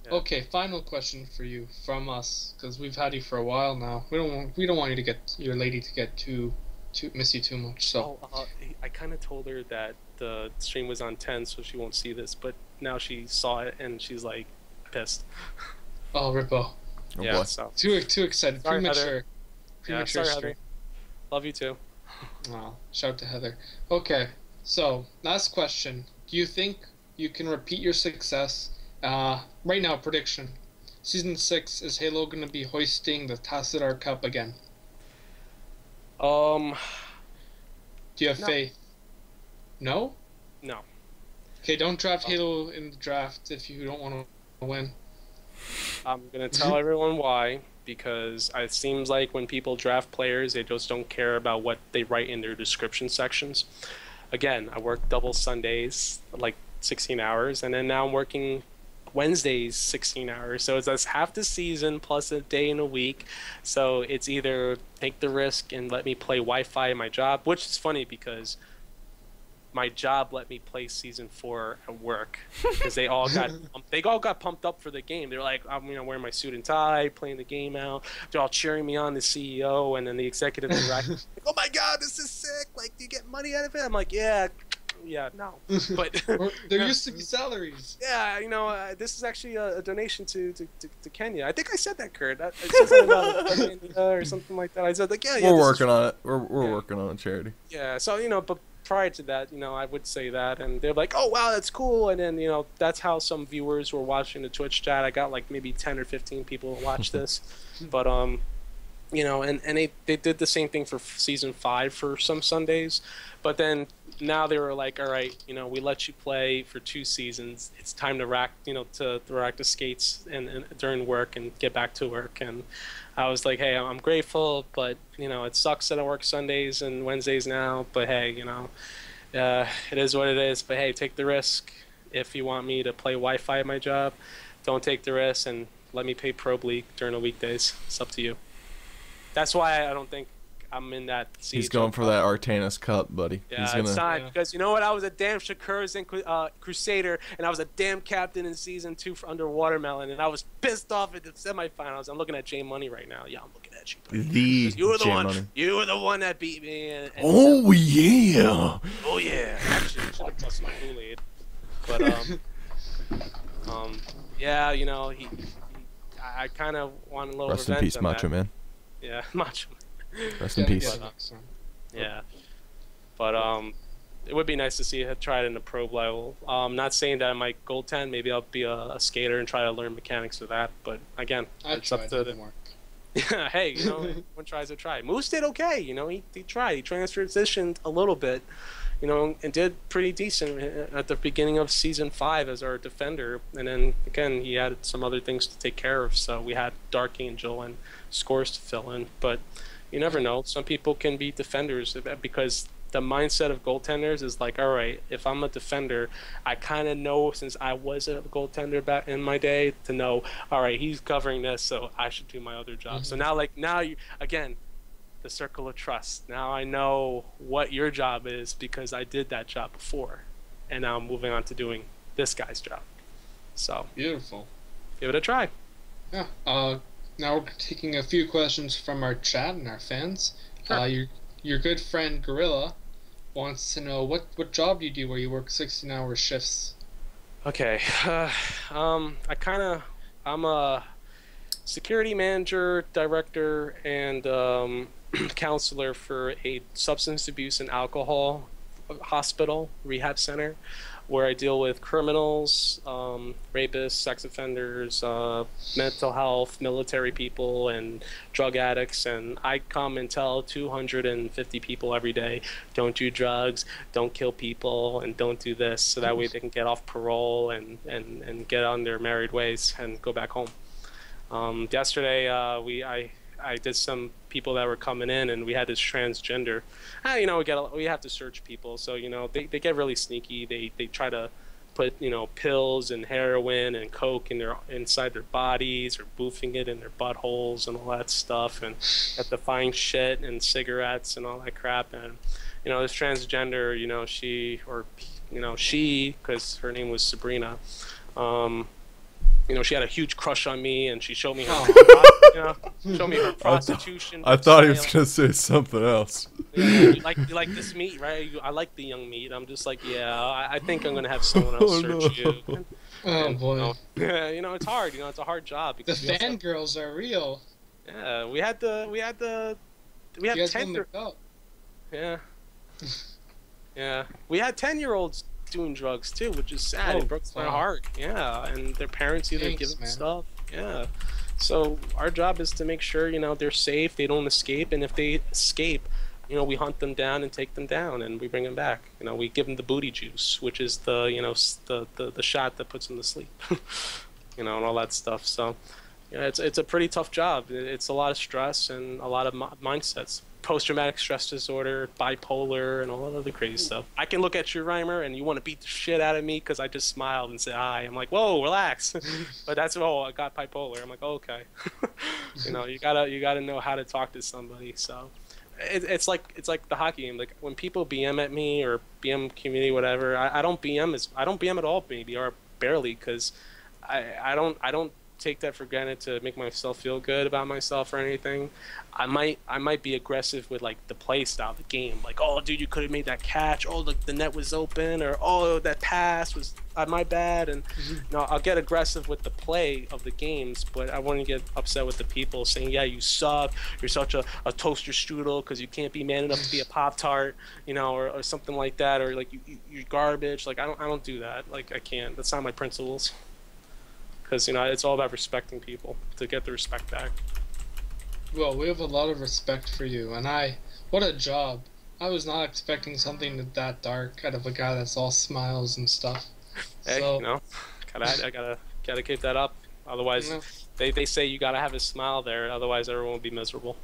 Yeah. Okay, final question for you from us, because we've had you for a while now. We don't want you to get your lady to get too miss you too much. So I kind of told her that the stream was on 10, so she won't see this, but now she saw it and she's like pissed. Oh, Rippo. Oh, yeah, boy. so Too excited. Sorry, Premature. yeah, Premature sorry, stream. Heather. Love you too. Oh, shout out to Heather. Okay, so last question. Do you think you can repeat your success? Right now, prediction. Season 6, is Halo going to be hoisting the Tassadar Cup again? Do you have No. faith? No? No. Okay, don't draft Halo in the draft if you don't want to win. I'm gonna tell everyone why, because it seems like when people draft players, they just don't care about what they write in their description sections. Again, I work double Sundays, like 16 hours, and then now I'm working Wednesdays 16 hours, so that's half the season plus a day in a week. So it's either take the risk and let me play Wi-Fi in my job, which is funny because my job let me play season 4 at work, because they all got pumped up for the game. They're like, I'm wearing my suit and tie, playing the game out. They're all cheering me on, the CEO and then the executive director. Like, oh my god, this is sick! Like, do you get money out of it? I'm like, yeah, no, but there used to be salaries. Yeah, this is actually a donation to Kenya. I think I said that, Kurt. I said something about Kenya or something like that. I said, like, yeah. We're working on it. We're working on it, charity. Yeah, so but prior to that, I would say that, and they're like, oh wow, that's cool, and then that's how some viewers were watching the Twitch chat. I got like maybe 10 or 15 people to watch this, but you know, and they did the same thing for season 5 for some Sundays, but then now they were like, all right, you know, we let you play for 2 seasons. It's time to rack, you know, to rack the skates and during work and get back to work. And I was like, hey, I'm grateful, but you know, it sucks that I work Sundays and Wednesdays now. But hey, you know, it is what it is. But hey, take the risk. If you want me to play Wi-Fi at my job, don't take the risk and let me pay Pro League during the weekdays. It's up to you. That's why I don't think I'm in that CHL. He's going for that Artanis Cup, buddy. Yeah, He's gonna... it's time. Because you know what? I was a damn Shakurzan Crusader, and I was a damn captain in season 2 for under Watermelon, and I was pissed off at the semifinals. I'm looking at J Money right now. Yeah, I'm looking at you. Buddy. You were the one. Money. You were the one that beat me. Oh yeah. Oh yeah. Actually, I should have plus my Kool-Aid. But yeah, you know, I kind of want a little Rest in revenge peace, on Macho that. Man. Yeah, Macho. Rest in peace. Yeah, but it would be nice to see it try it in the pro level. Not saying that I might goaltend. Maybe I'll be a skater and try to learn mechanics of that. But again, it's up to the. Yeah, hey, you know, one tries to try. Moose did okay. You know, he tried. He transitioned a little bit, you know, and did pretty decent at the beginning of season 5 as our defender. And then again, he had some other things to take care of. So we had Dark Angel and scores to fill in. But you never know. Some people can be defenders because the mindset of goaltenders is like, all right, if I'm a defender, I kind of know, since I was a goaltender back in my day, to know, all right, he's covering this, so I should do my other job. So now you again, the circle of trust. Now I know what your job is because I did that job before, and now I'm moving on to doing this guy's job. So beautiful. Give it a try. Yeah. Now we're taking a few questions from our chat and our fans. Sure. Your good friend Gorilla wants to know what job do you do where you work 16-hour shifts? Okay. I'm a security manager, director, and counselor for a substance abuse and alcohol hospital rehab center, where I deal with criminals, rapists, sex offenders, mental health, military people, and drug addicts. And I come and tell 250 people every day, don't do drugs, don't kill people, and don't do this, so that way they can get off parole and get on their married ways and go back home. Yesterday, I did some people that were coming in, and we had this transgender. You know, we have to search people, so you know they get really sneaky. They try to put, you know, pills and heroin and coke inside their bodies, or boofing it in their buttholes and all that stuff, and have to find shit and cigarettes and all that crap. And you know, this transgender, you know, she, because her name was Sabrina. You know, she had a huge crush on me, and she showed me her, showed me her prostitution. I thought he was gonna say something else. Yeah, you like this meat, right? I like the young meat. I'm just like, yeah, I think I'm gonna have someone else search you. Oh boy. You know, it's hard. You know, it's a hard job. The fangirls are real. Yeah, we had 10. Yeah. Yeah, we had 10-year-olds doing drugs too, which is sad. It broke my heart. Yeah, and their parents either give them stuff. Yeah. So our job is to make sure, you know, they're safe, they don't escape, and if they escape, you know, we hunt them down and take them down, and we bring them back. You know, we give them the booty juice, which is the, you know, the shot that puts them to sleep. You know, and all that stuff. So, yeah, it's a pretty tough job. It's a lot of stress and a lot of mindsets. Post-traumatic stress disorder, bipolar, and all that other crazy stuff. I can look at you, Reimer, and you want to beat the shit out of me because I just smiled and said hi. I'm like, whoa, relax. But that's, I got bipolar. I'm like, oh, okay. You know, you gotta know how to talk to somebody. So it's like the hockey game. Like when people BM at me or BM community, whatever, I don't BM at all, maybe, or barely, because I don't take that for granted to make myself feel good about myself or anything. I might be aggressive with like the play style of the game, like, oh dude, you could have made that catch, oh the net was open, or oh that pass was my bad, and you know, I'll get aggressive with the play of the games, but I wouldn't get upset with the people saying, yeah, you suck, you're such a toaster strudel because you can't be man enough to be a Pop-Tart, you know, or something like that, or like you're garbage. Like I don't do that. Like I can't. That's not my principles. Because, you know, it's all about respecting people to get the respect back. Well, we have a lot of respect for you, and what a job. I was not expecting something that dark out of a guy that's all smiles and stuff. Hey, So, I gotta keep that up. you Otherwise, know, they say you gotta have a smile there. Otherwise, everyone will be miserable.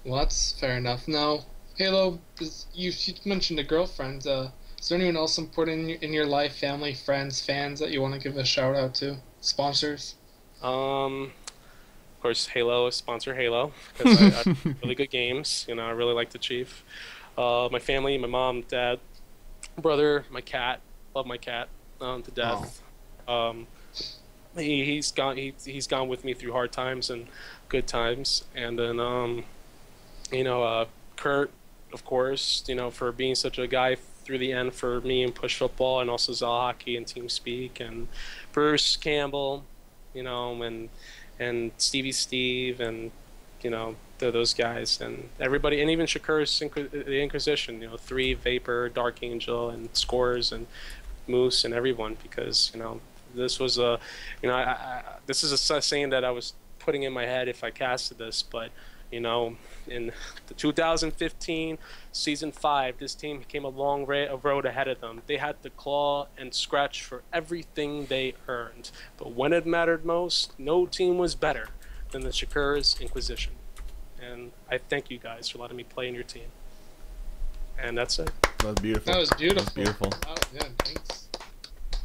well, that's fair enough. Now, Halo, you mentioned a girlfriend. Is there anyone else important in your life, family, friends, fans that you want to give a shout out to? Sponsors? Of course, Halo sponsor Halo because I really good games. You know, I really like the Chief. My family, my mom, dad, brother, my cat. Love my cat to death. He's gone with me through hard times and good times. And then Kurt, of course, for being such a guy through the end for me and Push Football, and also Zealot Hockey and TeamSpeak, and Bruce Campbell, and Stevie Steve, and those guys, and everybody, and even Shakur's the Inquisition, 3 Vapor, Dark Angel, and Scores, and Moose, and everyone, because this was this is a saying that I was putting in my head if I casted this, but in the 2015 season 5, this team came a long road ahead of them. They had to claw and scratch for everything they earned, but when it mattered most, no team was better than the Shakur's Inquisition. And I thank you guys for letting me play in your team. And that's it. That was beautiful. That was beautiful. That was beautiful. Oh, yeah, thanks.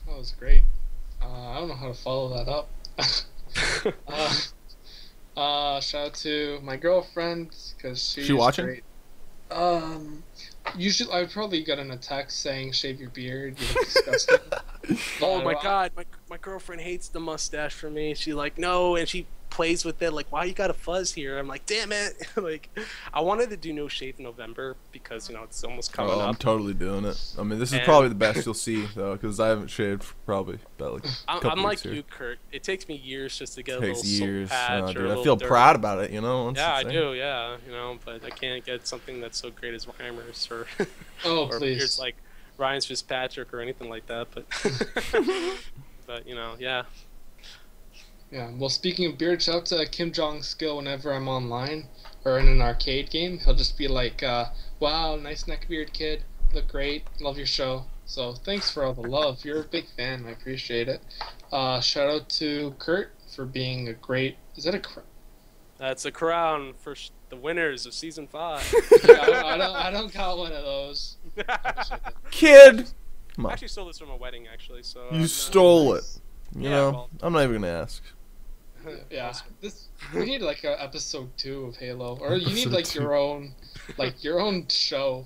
That was great. I don't know how to follow that up. Shout out to my girlfriend because she's watching? great. Usually I would probably get in a text saying shave your beard. You look disgusting. Oh my god, my girlfriend hates the mustache for me. She no, and she plays with it why you got a fuzz here? I'm like, damn it. I wanted to do no shave in November because it's almost coming up. I'm totally doing it. I mean, this is probably the best you'll see though, because I haven't shaved for probably about a couple I'm like weeks you, Kurt. It takes me years just to get It a takes little years. soul patch or a I little feel dirt. proud about it, once Yeah, I it's do, yeah, but I can't get something that's so great as Reimer's or Oh, or please. beards like Ryan's Fitzpatrick or anything like that, but but yeah. Yeah, well, speaking of beard, shout out to Kim Jong's skill whenever I'm online or in an arcade game. He'll just be like, wow, nice neckbeard kid. Look great. Love your show. So thanks for all the love. You're a big fan. I appreciate it. Shout out to Kurt for being a great... Is that a... That's a crown for the winners of Season 5. Yeah, I don't got one of those. I wish I did. Kid! Come I on. actually stole this from a wedding, actually. So You stole it. Yeah, well. I'm not even going to ask. Yeah, we need like a episode 2 of Halo, or you need Episode your own show.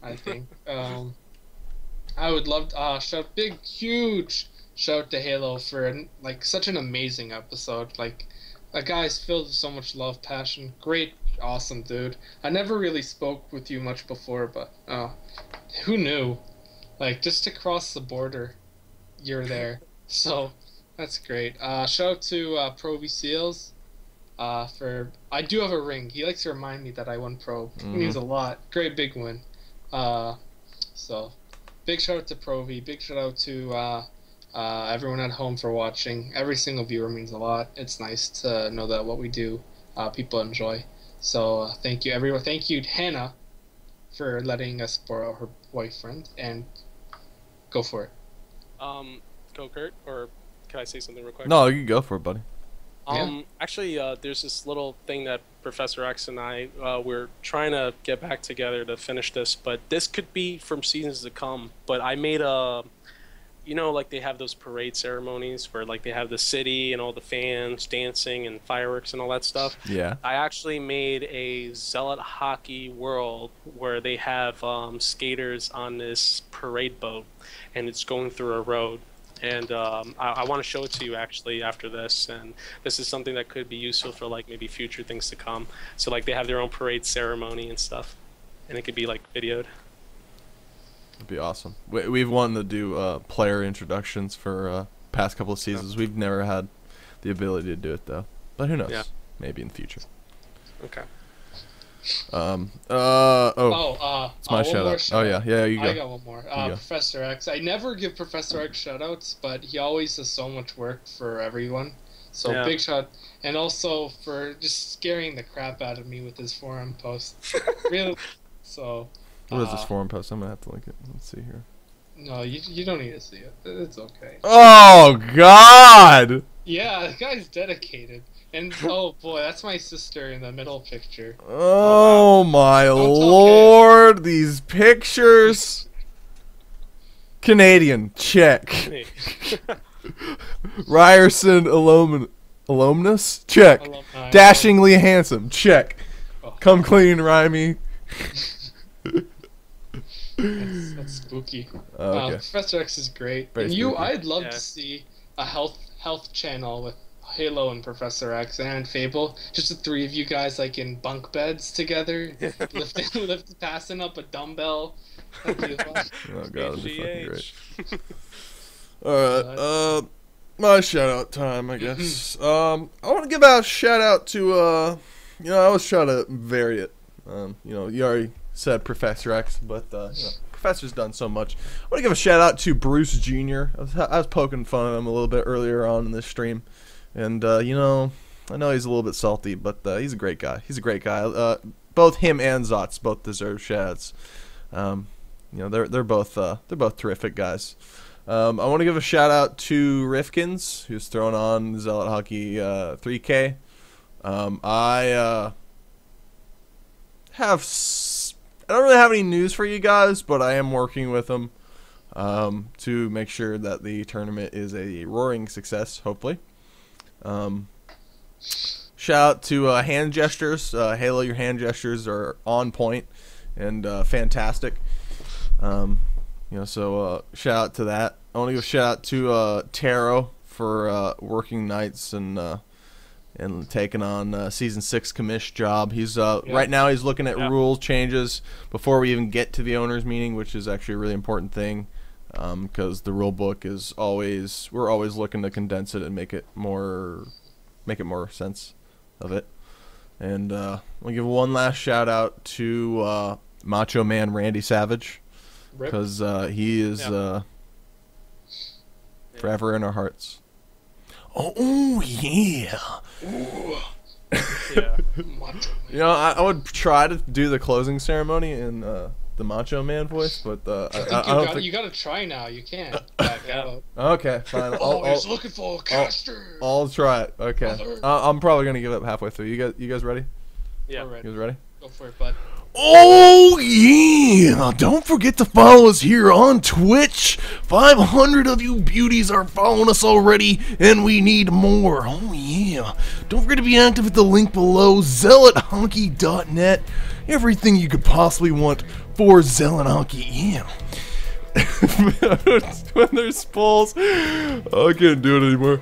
I think. I would love to huge shout to Halo for such an amazing episode. That guy's filled with so much love, passion. Great, awesome dude. I never really spoke with you much before, but who knew? Just to cross the border, you're there. So. That's great. Shout out to Pro V Seals. I do have a ring. He likes to remind me that I won Pro. It means a lot. Great big win. So big shout out to Pro V. Big shout out to everyone at home for watching. Every single viewer means a lot. It's nice to know that what we do, people enjoy. So thank you everyone. Thank you Hannah for letting us borrow her boyfriend, and go for it. Go Kurt, or can I say something real quick? No, you can go for it, buddy. Actually, there's this little thing that Professor X and I we're trying to get back together to finish this, but this could be from seasons to come. But I made they have those parade ceremonies where they have the city and all the fans dancing and fireworks and all that stuff. Yeah. I actually made a Zealot hockey world where they have skaters on this parade boat, and it's going through a road. And I want to show it to you actually after this, and this is something that could be useful for maybe future things to come. So they have their own parade ceremony and stuff, and it could be videoed. It'd be awesome. We've wanted to do player introductions for past couple of seasons. We've never had the ability to do it though, but who knows? Yeah. Maybe in the future. Okay. It's my shout out. Oh yeah, you go. I got one more. Professor X. I never give Professor X shout outs, but he always does so much work for everyone. So Yeah. big shout, and also for just scaring the crap out of me with his forum post. Really. So. What is this forum post? I'm gonna have to link it. Let's see here. No, you don't need to see it. It's okay. Oh God! Yeah, the guy's dedicated. And oh boy, that's my sister in the middle picture. Oh my Don't tell lord! These pictures. Canadian, check. Hey. Ryerson alumnus, check. Alumni. Dashingly handsome, check. Oh. Come clean, Reimy. That's spooky. Okay. Professor X is great. Very And you, spooky. I'd love Yeah. to see a health channel with Halo and Professor X and Fable. Just the three of you guys like in bunk beds together, passing up a dumbbell. That'd be fun. Oh god, that'd be fucking great. HGH. Alright, my shout out time, I guess. I want to give out a shout out to, I always try to vary it. You already said Professor X, but, Professor's done so much. I want to give a shout out to Bruce Jr. I was poking fun at him a little bit earlier on in this stream. And, I know he's a little bit salty, but, he's a great guy. He's a great guy. Both him and Zots both deserve shout outs. They're both terrific guys. I want to give a shout out to Rifkins, who's throwing on Zealot Hockey 3K. I don't really have any news for you guys, but I am working with him to make sure that the tournament is a roaring success, hopefully. Shout out to hand gestures. Halo, your hand gestures are on point and fantastic. So shout out to that. I want to give a shout out to Taro for working nights and taking on season 6 commish job. He's right now he's looking at rule changes before we even get to the owners meeting, which is actually a really important thing because the rule book is we're always looking to condense it and make it more sense of it. And I'll give one last shout out to Macho Man Randy Savage. Because he is forever in our hearts. Oh yeah. Yeah. I would try to do the closing ceremony in the Macho Man voice, but I don't think you gotta try now. You can't back out. Okay, fine. Always looking for a caster. I'll try it. Okay. I'm probably gonna give up halfway through. You guys ready? Yeah. All right. You guys ready? Go for it, bud. Oh yeah! Don't forget to follow us here on Twitch. 500 of you beauties are following us already, and we need more. Oh yeah! Don't forget to be active at the link below, zealothonky.net. Everything you could possibly want for Zealot Hockey. Yeah. When there's spools, I can't do it anymore.